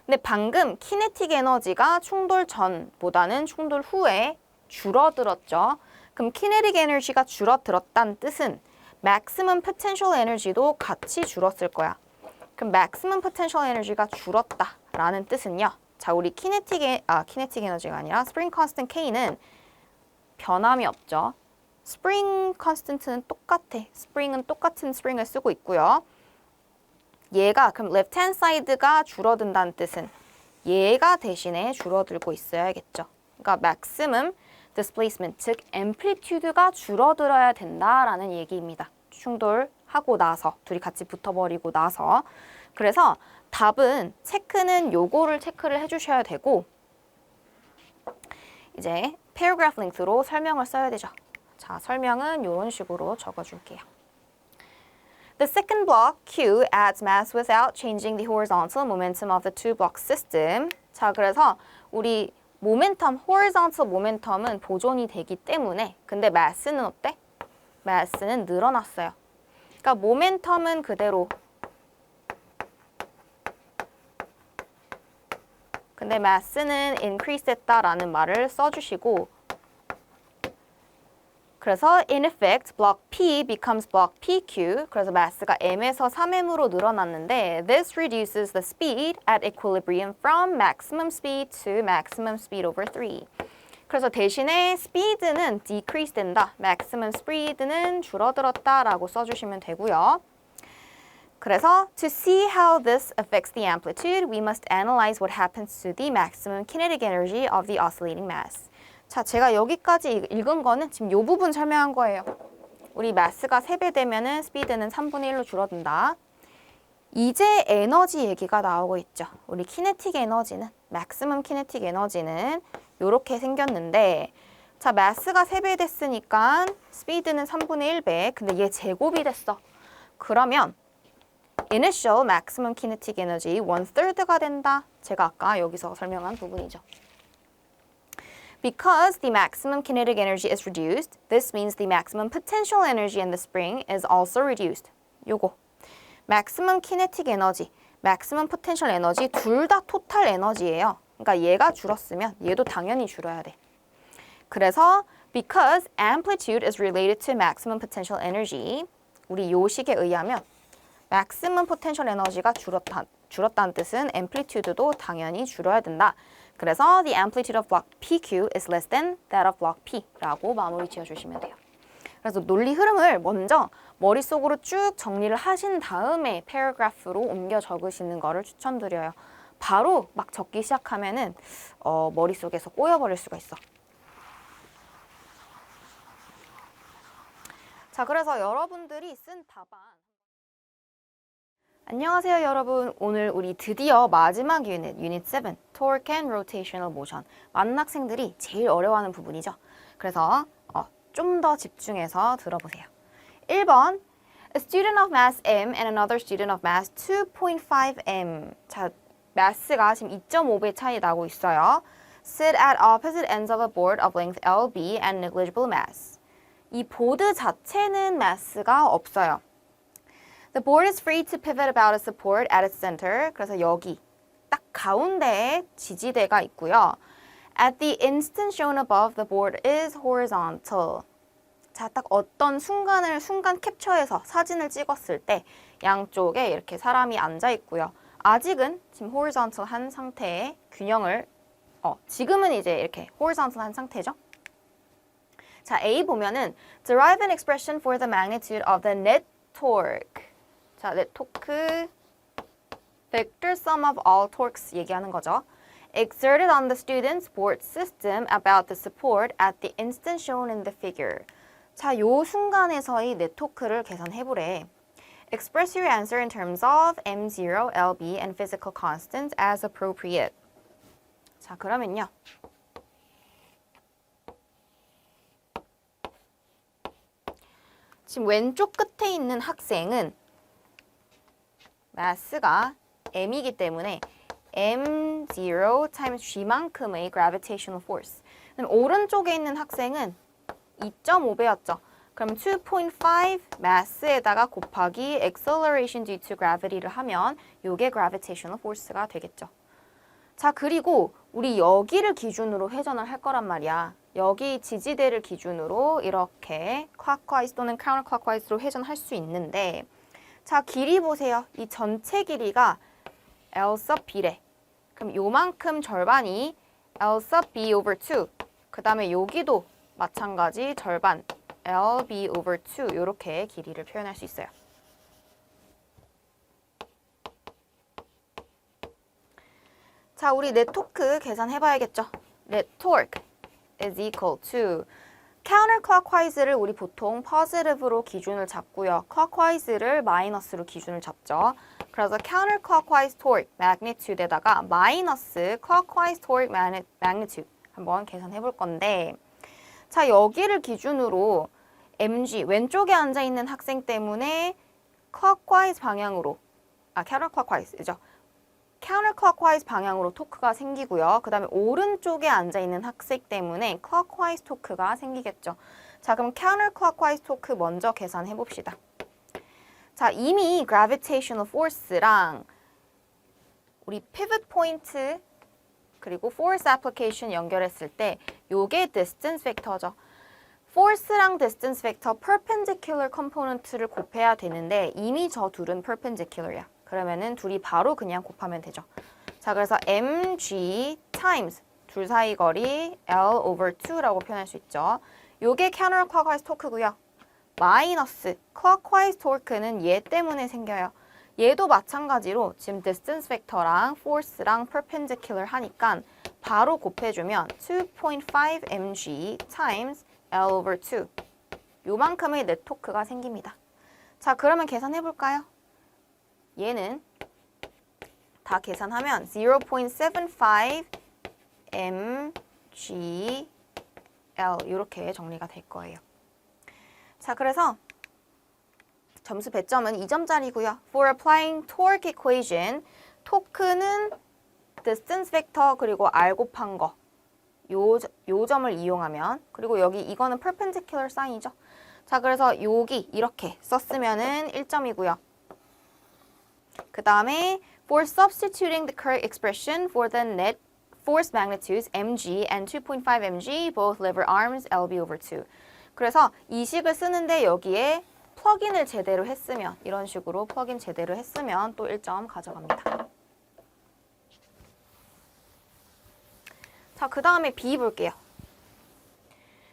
근데 방금 kinetic 에너지가 충돌 전보다는 충돌 후에 줄어들었죠. 그럼 kinetic 에너지가 줄어들었다는 뜻은 maximum potential 에너지도 같이 줄었을 거야. 그럼 maximum potential 에너지가 줄었다라는 뜻은요. 자, 우리 kinetic 에너지가 아니라 spring constant K는 변함이 없죠. spring constant는 똑같아. spring은 똑같은 spring을 쓰고 있고요. 얘가 그럼 left hand side가 줄어든다는 뜻은 얘가 대신에 줄어들고 있어야겠죠. 그러니까 maximum displacement, 즉 amplitude가 줄어들어야 된다라는 얘기입니다. 충돌하고 나서, 둘이 같이 붙어버리고 나서. 그래서 답은 체크는 요거를 체크를 해주셔야 되고 이제 paragraph length로 설명을 써야 되죠. 자, 설명은 이런 식으로 적어줄게요. The second block, Q, adds mass without changing the horizontal momentum of the two block system. 자, 그래서 우리 모멘텀, horizontal 모멘텀은 보존이 되기 때문에 근데 mass는 어때? mass는 늘어났어요. 그러니까 모멘텀은 그대로 근데 mass는 increase 했다라는 말을 써주시고 그래서 in effect block P becomes block PQ 그래서 mass가 m에서 3m으로 늘어났는데 this reduces the speed at equilibrium from maximum speed to maximum speed over 3 그래서 대신에 speed는 decrease 된다 maximum speed는 줄어들었다라고 써주시면 되고요. 그래서 to see how this affects the amplitude, we must analyze what happens to the maximum kinetic energy of the oscillating mass. 자, 제가 여기까지 읽은 거는 지금 이 부분 설명한 거예요. 우리 마스가 3배 되면은 스피드는 3분의 1로 줄어든다. 이제 에너지 얘기가 나오고 있죠. 우리 키네틱 에너지는, maximum kinetic 에너지는 이렇게 생겼는데 자, 마스가 3배 됐으니까 스피드는 3분의 1배. 근데 얘 제곱이 됐어. 그러면 initial maximum kinetic energy 1/3가 된다. 제가 아까 여기서 설명한 부분이죠. Because the maximum kinetic energy is reduced, this means the maximum potential energy in the spring is also reduced. 요거 maximum kinetic energy, maximum potential energy 둘 다 total 에너지예요. 그러니까 얘가 줄었으면 얘도 당연히 줄어야 돼. 그래서 because amplitude is related to maximum potential energy, 우리 요식에 의하면 maximum potential 에너지가 줄었다는 뜻은 amplitude도 당연히 줄어야 된다. 그래서 the amplitude of block PQ is less than that of block P라고 마무리 지어주시면 돼요. 그래서 논리 흐름을 먼저 머릿속으로 쭉 정리를 하신 다음에 paragraph로 옮겨 적으시는 거를 추천드려요. 바로 막 적기 시작하면은 머릿속에서 꼬여버릴 수가 있어. 자, 그래서 여러분들이 쓴 답안 안녕하세요 여러분. 오늘 우리 드디어 마지막 유닛 7 Torque and Rotational Motion 많은 학생들이 제일 어려워하는 부분이죠. 그래서 좀 더 집중해서 들어보세요. 1번 A student of mass m and another student of mass 2.5 m 자, mass가 지금 2.5배 차이 나고 있어요. Sit at opposite ends of a board of length lb and negligible mass 이 보드 자체는 mass가 없어요. The board is free to pivot about a support at its center. 그래서 여기 딱 가운데에 지지대가 있고요. At the instant shown above, the board is horizontal. 자, 딱 어떤 순간 캡처해서 사진을 찍었을 때 양쪽에 이렇게 사람이 앉아 있고요. 아직은 지금 horizontal 한 상태의 균형을 지금은 이제 이렇게 horizontal 한 상태죠. 자, A 보면은 derive an expression for the magnitude of the net torque. 자, net torque, vector sum of all torques 얘기하는 거죠. Exerted on the student's board system about the support at the instant shown in the figure. 자, 요 순간에서의 net torque를 계산해보래. Express your answer in terms of M0, LB, and physical constants as appropriate. 자, 그러면요. 지금 왼쪽 끝에 있는 학생은 마스가 m이기 때문에 m0 times g만큼의 gravitational force. 그럼 오른쪽에 있는 학생은 2.5배였죠. 그럼 2.5 mass에다가 곱하기 acceleration due to gravity를 하면 이게 gravitational force가 되겠죠. 자, 그리고 우리 여기를 기준으로 회전을 할 거란 말이야. 여기 지지대를 기준으로 이렇게 clockwise 또는 counterclockwise로 회전할 수 있는데, 자, 길이 보세요. 이 전체 길이가 L sub B래. 그럼 요만큼 절반이 L sub B over 2. 그 다음에 여기도 마찬가지 절반 LB over 2 이렇게 길이를 표현할 수 있어요. 자, 우리 네트워크 계산해봐야겠죠. Network is equal to counterclockwise를 우리 보통 positive로 기준을 잡고요. clockwise를 마이너스로 기준을 잡죠. 그래서 counterclockwise torque magnitude에다가 마이너스 clockwise torque magnitude 한번 계산해 볼 건데, 자, 여기를 기준으로 mg 왼쪽에 앉아 있는 학생 때문에 clockwise 방향으로 counterclockwise죠. counterclockwise 방향으로 토크가 생기고요. 그 다음에 오른쪽에 앉아 있는 학생 때문에 clockwise 토크가 생기겠죠. 자, 그럼 counterclockwise 토크 먼저 계산해 봅시다. 자, 이미 gravitational force랑 우리 pivot point 그리고 force application 연결했을 때 요게 distance vector죠. force랑 distance vector perpendicular component를 곱해야 되는데 이미 저 둘은 perpendicular이야. 그러면은 둘이 바로 그냥 곱하면 되죠. 자, 그래서 mg times 둘 사이 거리 L over 2라고 표현할 수 있죠. 요게 counterclockwise 토크고요. 마이너스 clockwise torque는 얘 때문에 생겨요. 얘도 마찬가지로 지금 distance vector랑 force랑 perpendicular 하니까 바로 곱해주면 2.5 mg times L over 2 요만큼의 네트워크가 생깁니다. 자, 그러면 계산해볼까요? 얘는 다 계산하면 0.75 mg L 이렇게 정리가 될 거예요. 자, 그래서 점수 배점은 2점짜리고요. For applying torque equation, 토크는 distance vector 그리고 r 곱한 거 요 점을 이용하면, 그리고 여기 이거는 perpendicular sign이죠. 자, 그래서 여기 이렇게 썼으면은 1점이고요. 그 다음에 for substituting the correct expression for the net force magnitudes mg and 2.5 mg both lever arms lb over 2. 그래서 이 식을 쓰는데 여기에 플러그인을 제대로 했으면, 이런 식으로 플러그인 제대로 했으면 또 1점 가져갑니다. 자, 그 다음에 B 볼게요.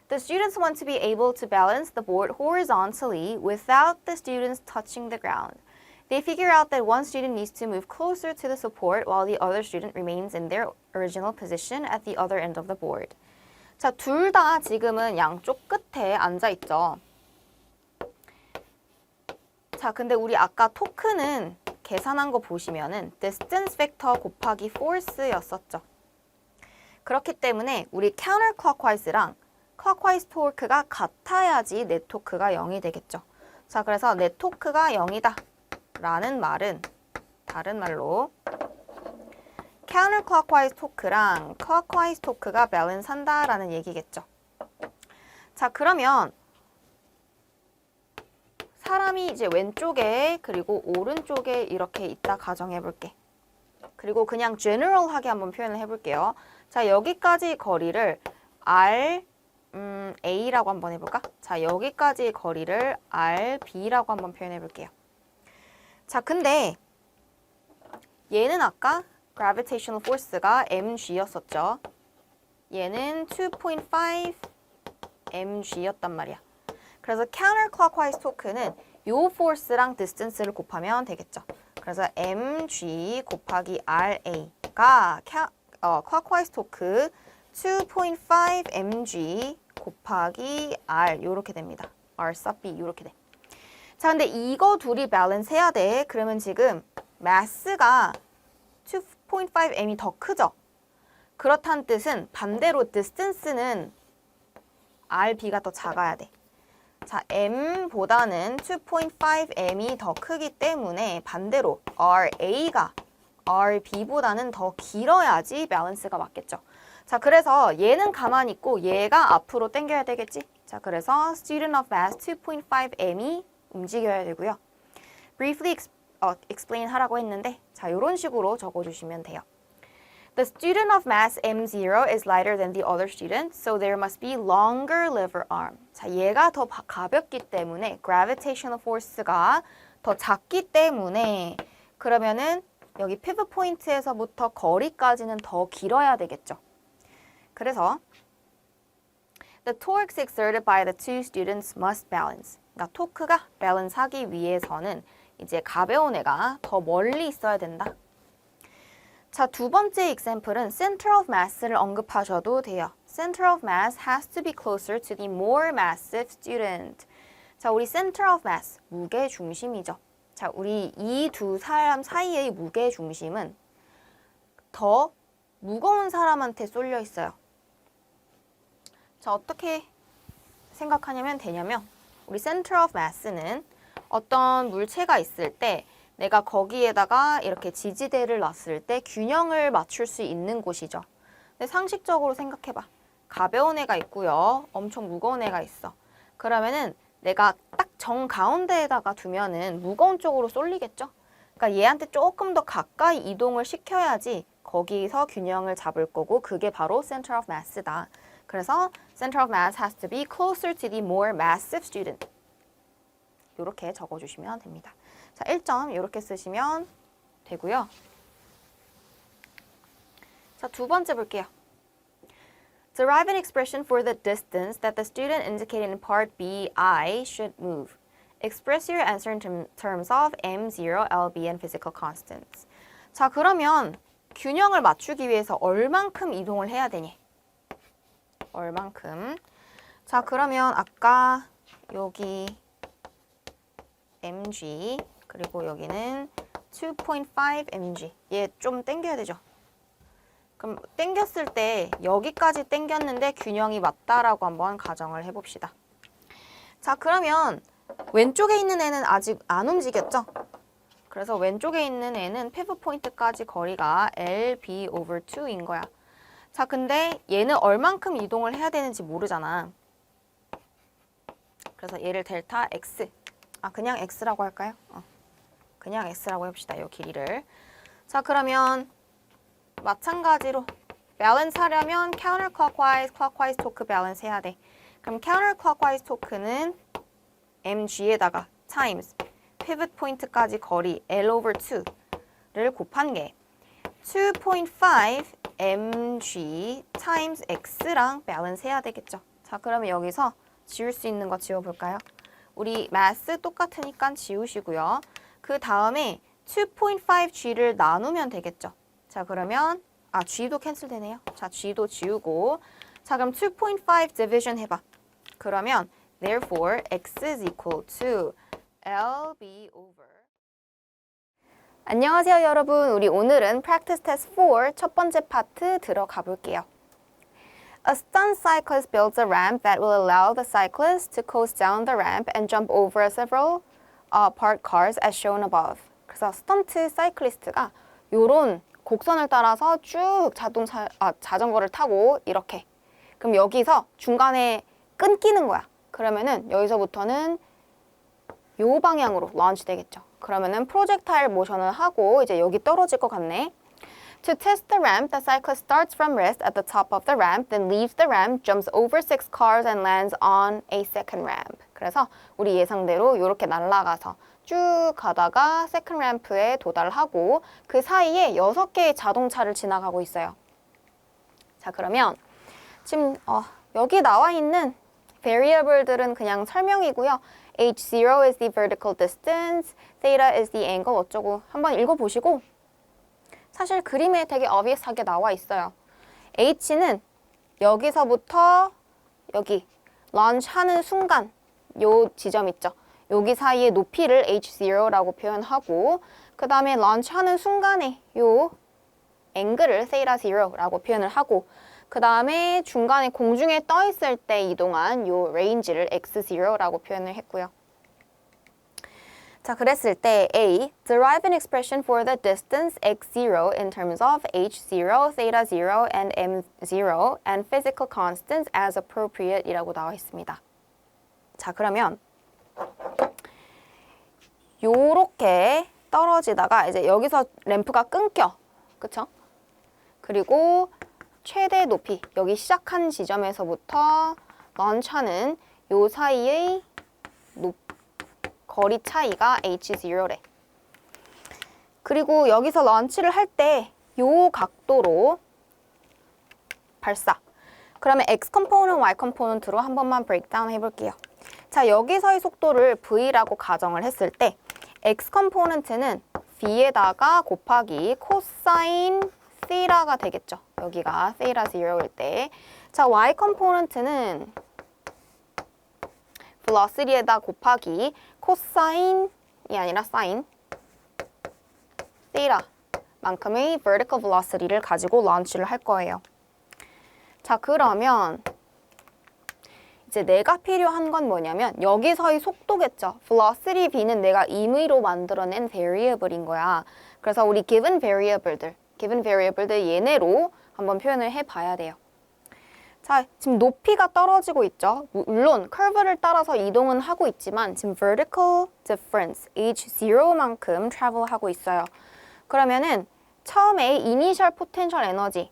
The students want to be able to balance the board horizontally without the students touching the ground. They figure out that one student needs to move closer to the support while the other student remains in their original position at the other end of the board. 자, 둘 다 지금은 양쪽 끝에 앉아 있죠. 자, 근데 우리 아까 토크는 계산한 거 보시면은 distance vector 곱하기 force였었죠. 그렇기 때문에 우리 counterclockwise랑 clockwise torque가 같아야지 net torque가 0이 되겠죠. 자, 그래서 net torque가 0이다 라는 말은 다른 말로 counterclockwise torque랑 clockwise torque가 밸런스한다 라는 얘기겠죠. 자, 그러면 사람이 이제 왼쪽에 그리고 오른쪽에 이렇게 있다 가정해 볼게. 그리고 그냥 general하게 한번 표현을 해볼게요. 자, 여기까지 거리를 A라고 한번 해볼까? 자, 여기까지 거리를 RB라고 한번 표현해 볼게요. 자, 근데 얘는 아까 gravitational force가 mg였었죠. 얘는 2.5 mg였단 말이야. 그래서 counterclockwise torque는 요 force랑 distance를 곱하면 되겠죠. 그래서 mg 곱하기 ra가 clockwise torque 2.5 mg 곱하기 r 이렇게 됩니다. r sub b 이렇게 돼. 자, 근데 이거 둘이 밸런스 해야 돼. 그러면 지금 mass가 2.5 m이 더 크죠? 그렇다는 뜻은 반대로 distance는 rb가 더 작아야 돼. 자, m보다는 2.5 m이 더 크기 때문에 반대로 ra가 RB보다는 더 길어야지 밸런스가 맞겠죠. 자, 그래서 얘는 가만히 있고 얘가 앞으로 당겨야 되겠지. 자, 그래서 student of math 2.5M이 움직여야 되고요. briefly explain 하라고 했는데 자, 이런 식으로 적어주시면 돼요. The student of mass M0 is lighter than the other student, so there must be longer lever arm. 자, 얘가 더 가볍기 때문에 gravitational force가 더 작기 때문에 그러면은 여기 피벗 포인트에서부터 거리까지는 더 길어야 되겠죠. 그래서 the torques exerted by the two students must balance. 그러니까 토크가 밸런스 하기 위해서는 이제 가벼운 애가 더 멀리 있어야 된다. 자, 두 번째 example은 center of mass를 언급하셔도 돼요. center of mass has to be closer to the more massive student. 자, 우리 center of mass, 무게 중심이죠. 자, 우리 이 두 사람 사이의 무게 중심은 더 무거운 사람한테 쏠려 있어요. 자, 어떻게 생각하냐면 되냐면 우리 center of mass는 어떤 물체가 있을 때 내가 거기에다가 이렇게 지지대를 놨을 때 균형을 맞출 수 있는 곳이죠. 근데 상식적으로 생각해봐. 가벼운 애가 있고요. 엄청 무거운 애가 있어. 그러면은 내가 딱 정가운데에다가 두면은 무거운 쪽으로 쏠리겠죠? 그러니까 얘한테 조금 더 가까이 이동을 시켜야지 거기서 균형을 잡을 거고 그게 바로 center of mass다. 그래서 center of mass has to be closer to the more massive student. 이렇게 적어주시면 됩니다. 자, 1점 이렇게 쓰시면 되고요. 자, 두 번째 볼게요. Derive an expression for the distance that the student indicated in part B, I, should move. Express your answer in terms of M0, LB, and physical constants. 자, 그러면 균형을 맞추기 위해서 얼만큼 이동을 해야 되니? 얼만큼? 자, 그러면 아까 여기 mg 그리고 여기는 2.5 mg 얘 좀 당겨야 되죠. 그럼 당겼을 때 여기까지 당겼는데 균형이 맞다라고 한번 가정을 해봅시다. 자, 그러면 왼쪽에 있는 애는 아직 안 움직였죠? 그래서 왼쪽에 있는 애는 피벗 포인트까지 거리가 LB over 2인 거야. 자, 근데 얘는 얼만큼 이동을 해야 되는지 모르잖아. 그래서 얘를 델타 x, 그냥 x라고 할까요? 그냥 x라고 해봅시다. 이 길이를. 자, 그러면 마찬가지로 밸런스 하려면 counterclockwise, clockwise 토크 밸런스 해야 돼. 그럼 counterclockwise 토크는 mg에다가 times pivot 포인트까지 거리 L over 2를 곱한 게 2.5 mg times x랑 밸런스 해야 되겠죠. 자, 그러면 여기서 지울 수 있는 거 지워볼까요? 우리 mass 똑같으니까 지우시고요. 그 다음에 2.5g를 나누면 되겠죠. 자, 그러면 g도 캔슬 되네요. 자, g도 지우고 자, 그럼 2.5 division 해봐. 그러면 therefore x is equal to LB over. 안녕하세요, 여러분. 우리 오늘은 practice test 4 첫 번째 파트 들어가 볼게요. A stunt cyclist builds a ramp that will allow the cyclist to coast down the ramp and jump over several parked cars as shown above. 그래서 스턴트 사이클리스트가 요런 곡선을 따라서 쭉 자전거를 타고 이렇게. 그럼 여기서 중간에 끊기는 거야. 그러면은 여기서부터는 요 방향으로 런치 되겠죠. 그러면은 프로젝타일 모션을 하고 이제 여기 떨어질 것 같네. To test the ramp, the cyclist starts from rest at the top of the ramp, then leaves the ramp, jumps over 6 cars and lands on a second ramp. 그래서 우리 예상대로 이렇게 날아가서 쭉 가다가 세컨드 램프에 도달하고 그 사이에 6개의 자동차를 지나가고 있어요. 자, 그러면 지금 여기 나와 있는 variable들은 그냥 설명이고요. h0 is the vertical distance, theta is the angle 어쩌고 한번 읽어보시고 사실 그림에 되게 obvious하게 나와 있어요. h는 여기서부터 여기 launch 하는 순간 요 지점 있죠. 여기 사이의 높이를 h0라고 표현하고 그 다음에 launch 하는 순간에 요 앵글을 theta 0라고 표현을 하고 그 다음에 중간에 공중에 떠 있을 때 이동한 요 range를 x0라고 표현을 했고요. 자, 그랬을 때 A. Derive an expression for the distance x0 in terms of h0, theta0, and m0 and physical constants as appropriate 이라고 나와 있습니다. 자, 그러면 요렇게 떨어지다가 이제 여기서 램프가 끊겨. 그쵸? 그리고 최대 높이, 여기 시작한 지점에서부터 런처는 요 사이의 거리 차이가 h0래. 그리고 여기서 런치를 할 때 요 각도로 발사. 그러면 x 컴포넌트, y 컴포넌트로 한 번만 브레이크다운 해볼게요. 자, 여기서의 속도를 v라고 가정을 했을 때 x 컴포넌트는 v에다가 곱하기 코사인 세타가 되겠죠. 여기가 세타 0일 때. 자, y 컴포넌트는 velocity에다 곱하기 코사인이 아니라 사인 세타만큼의 vertical velocity를 가지고 런치를 할 거예요. 자, 그러면 이제 내가 필요한 건 뭐냐면 여기서의 속도겠죠. velocity b는 내가 임의로 만들어낸 variable인 거야. 그래서 우리 given variable들 얘네로 한번 표현을 해봐야 돼요. 자, 지금 높이가 떨어지고 있죠. 물론 curve를 따라서 이동은 하고 있지만 지금 vertical difference h0만큼 travel하고 있어요. 그러면은 처음에 initial potential energy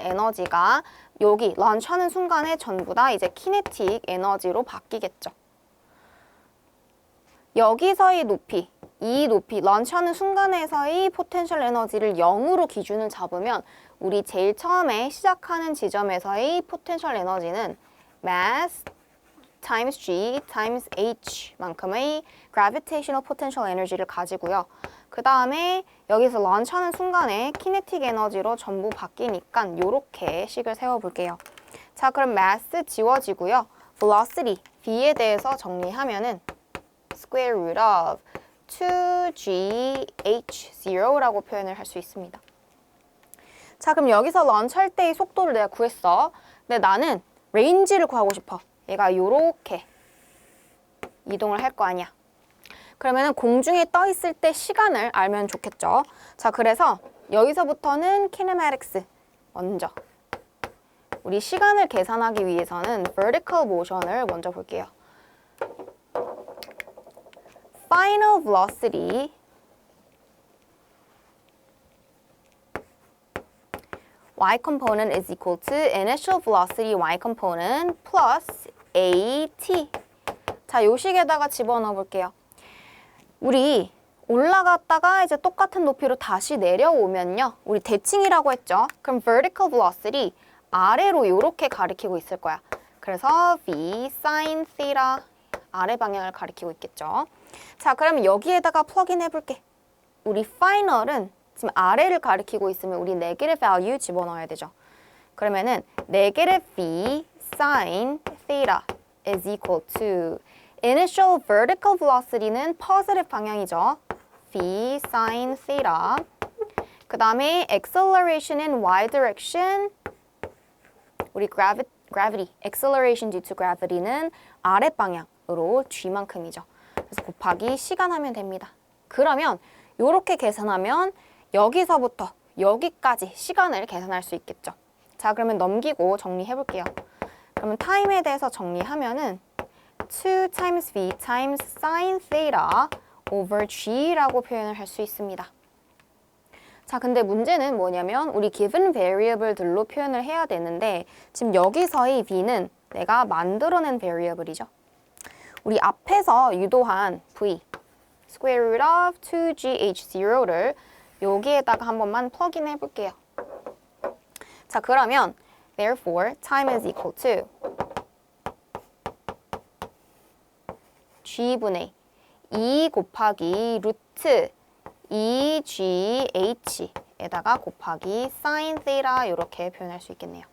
에너지가 여기 런치하는 순간에 전부 다 이제 kinetic 에너지로 바뀌겠죠. 여기서의 높이, 이 높이, 런치하는 순간에서의 포텐셜 에너지를 0으로 기준을 잡으면 우리 제일 처음에 시작하는 지점에서의 포텐셜 에너지는 mass times g times h 만큼의 gravitational potential energy를 가지고요. 그 다음에 여기서 런치하는 순간에 kinetic 에너지로 전부 바뀌니까 이렇게 식을 세워볼게요. 자, 그럼 mass 지워지고요. velocity, v에 대해서 정리하면은 square root of 2gh0라고 표현을 할 수 있습니다. 자, 그럼 여기서 런치할 때의 속도를 내가 구했어. 근데 나는 range를 구하고 싶어. 얘가 요렇게 이동을 할 거 아니야. 그러면 공중에 떠 있을 때 시간을 알면 좋겠죠. 자, 그래서 여기서부터는 kinematics 먼저. 우리 시간을 계산하기 위해서는 vertical motion을 먼저 볼게요. final velocity y component is equal to initial velocity y component plus at. 자, 요 식에다가 집어넣어 볼게요. 우리 올라갔다가 이제 똑같은 높이로 다시 내려오면요. 우리 대칭이라고 했죠. 그럼 vertical velocity 아래로 이렇게 가리키고 있을 거야. 그래서 v sin theta 아래 방향을 가리키고 있겠죠. 자, 그럼 여기에다가 플러그인 해볼게. 우리 final은 지금 아래를 가리키고 있으면 우리 negative value 집어넣어야 되죠. 그러면은 negative v sin theta is equal to initial vertical velocity는 positive 방향이죠. v sin theta. 그 다음에 acceleration in y direction. 우리 gravity, acceleration due to gravity는 아래 방향으로 g만큼이죠. 그래서 곱하기 시간 하면 됩니다. 그러면 이렇게 계산하면 여기서부터 여기까지 시간을 계산할 수 있겠죠. 자, 그러면 넘기고 정리해 볼게요. 그러면 타임에 대해서 정리하면은 2 times v times sin theta over g라고 표현을 할 수 있습니다. 자, 근데 문제는 뭐냐면 우리 given variable들로 표현을 해야 되는데 지금 여기서의 v는 내가 만들어낸 variable이죠. 우리 앞에서 유도한 v square root of 2gh0를 여기에다가 한 번만 플러그인 해볼게요. 자, 그러면 therefore time is equal to g분의 2 곱하기 루트 2gh에다가 곱하기 sin theta 이렇게 표현할 수 있겠네요.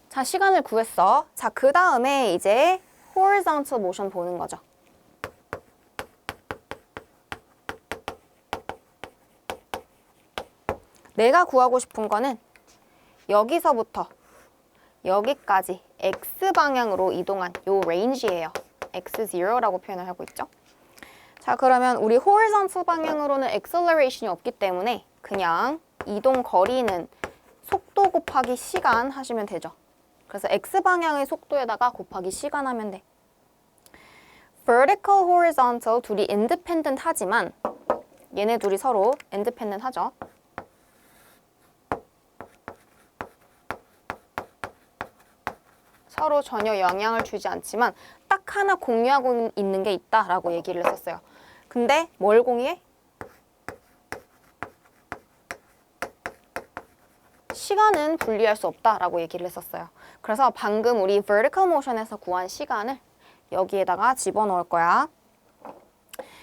자, 시간을 구했어. 자, 그 다음에 이제 horizontal motion 보는 거죠. 내가 구하고 싶은 거는 여기서부터 여기까지 x 방향으로 이동한 요 range예요. x0라고 표현을 하고 있죠. 자, 그러면 우리 horizontal 방향으로는 acceleration이 없기 때문에 그냥 이동 거리는 속도 곱하기 시간 하시면 되죠. 그래서 x 방향의 속도에다가 곱하기 시간 하면 돼. vertical, horizontal 둘이 independent 하지만 얘네 둘이 서로 independent 하죠. 서로 전혀 영향을 주지 않지만 딱 하나 공유하고 있는 게 있다라고 얘기를 했었어요. 근데 뭘 공유해? 시간은 분리할 수 없다라고 얘기를 했었어요. 그래서 방금 우리 vertical motion에서 구한 시간을 여기에다가 집어넣을 거야.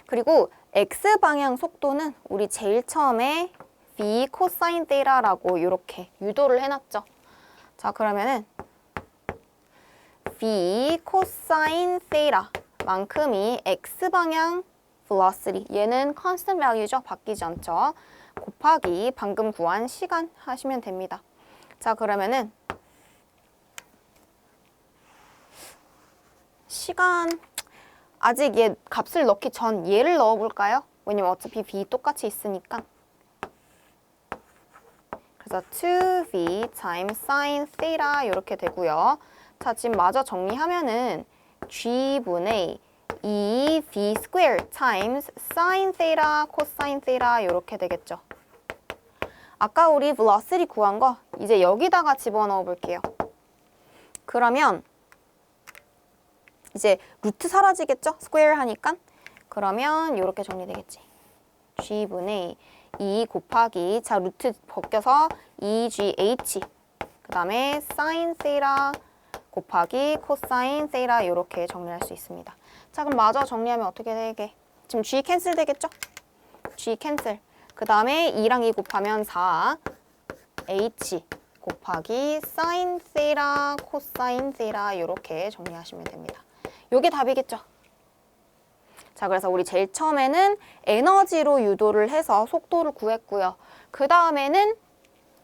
그리고 x-방향 속도는 우리 제일 처음에 v cosine theta라고 이렇게 유도를 해놨죠. 자, 그러면은 v cosine theta 만큼이 x-방향 velocity, 얘는 constant value죠. 바뀌지 않죠. 곱하기 방금 구한 시간 하시면 됩니다. 자, 그러면은 시간 아직 얘 값을 넣기 전 얘를 넣어볼까요? 왜냐면 어차피 v 똑같이 있으니까. 그래서 2v times sin theta 이렇게 되고요. 자, 지금 마저 정리하면은 g분의 2v square times sin theta cosine theta 이렇게 되겠죠. 아까 우리 velocity 구한 거 이제 여기다가 집어넣어 볼게요. 그러면 이제 루트 사라지겠죠? 스퀘어 하니까. 그러면 이렇게 정리되겠지. g분의 2 곱하기 자 루트 벗겨서 2gh 그 다음에 sin theta 곱하기 cosine theta 이렇게 정리할 수 있습니다. 자, 그럼 마저 정리하면 어떻게 되게? 지금 g 캔슬 되겠죠? g 캔슬. 그 다음에 2랑 2 곱하면 4 h 곱하기 sin theta cosine theta 이렇게 정리하시면 됩니다. 요게 답이겠죠? 자, 그래서 우리 제일 처음에는 에너지로 유도를 해서 속도를 구했고요. 그 다음에는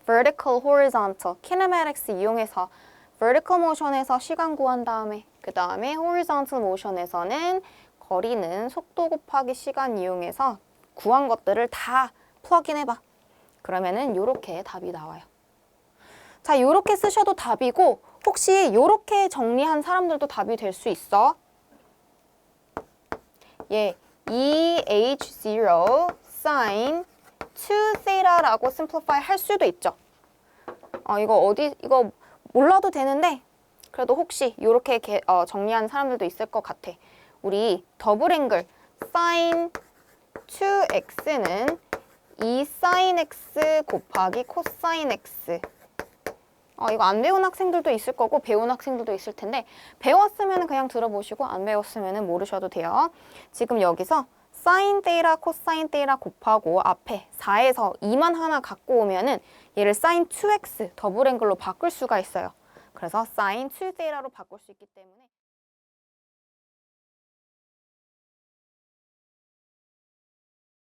vertical, horizontal, kinematics 이용해서 vertical motion에서 시간 구한 다음에 그 다음에 horizontal motion에서는 거리는 속도 곱하기 시간 이용해서 구한 것들을 다 플러그인 해봐. 그러면은 요렇게 답이 나와요. 자, 요렇게 쓰셔도 답이고 혹시 요렇게 정리한 사람들도 답이 될 수 있어. 예, EH0 sin 2 theta라고 simplify 할 수도 있죠. 이거 몰라도 되는데 그래도 혹시 요렇게 정리한 사람들도 있을 것 같아. 우리 더블 앵글 sin 2x는 2 sin x 곱하기 cosine x. 이거 안 배운 학생들도 있을 거고 배운 학생들도 있을 텐데 배웠으면 그냥 들어보시고 안 배웠으면 모르셔도 돼요. 지금 여기서 sin theta, cosine theta 곱하고 앞에 4에서 2만 하나 갖고 오면은 얘를 sin 2x 더블 앵글로 바꿀 수가 있어요. 그래서 sin 2 theta로 바꿀 수 있기 때문에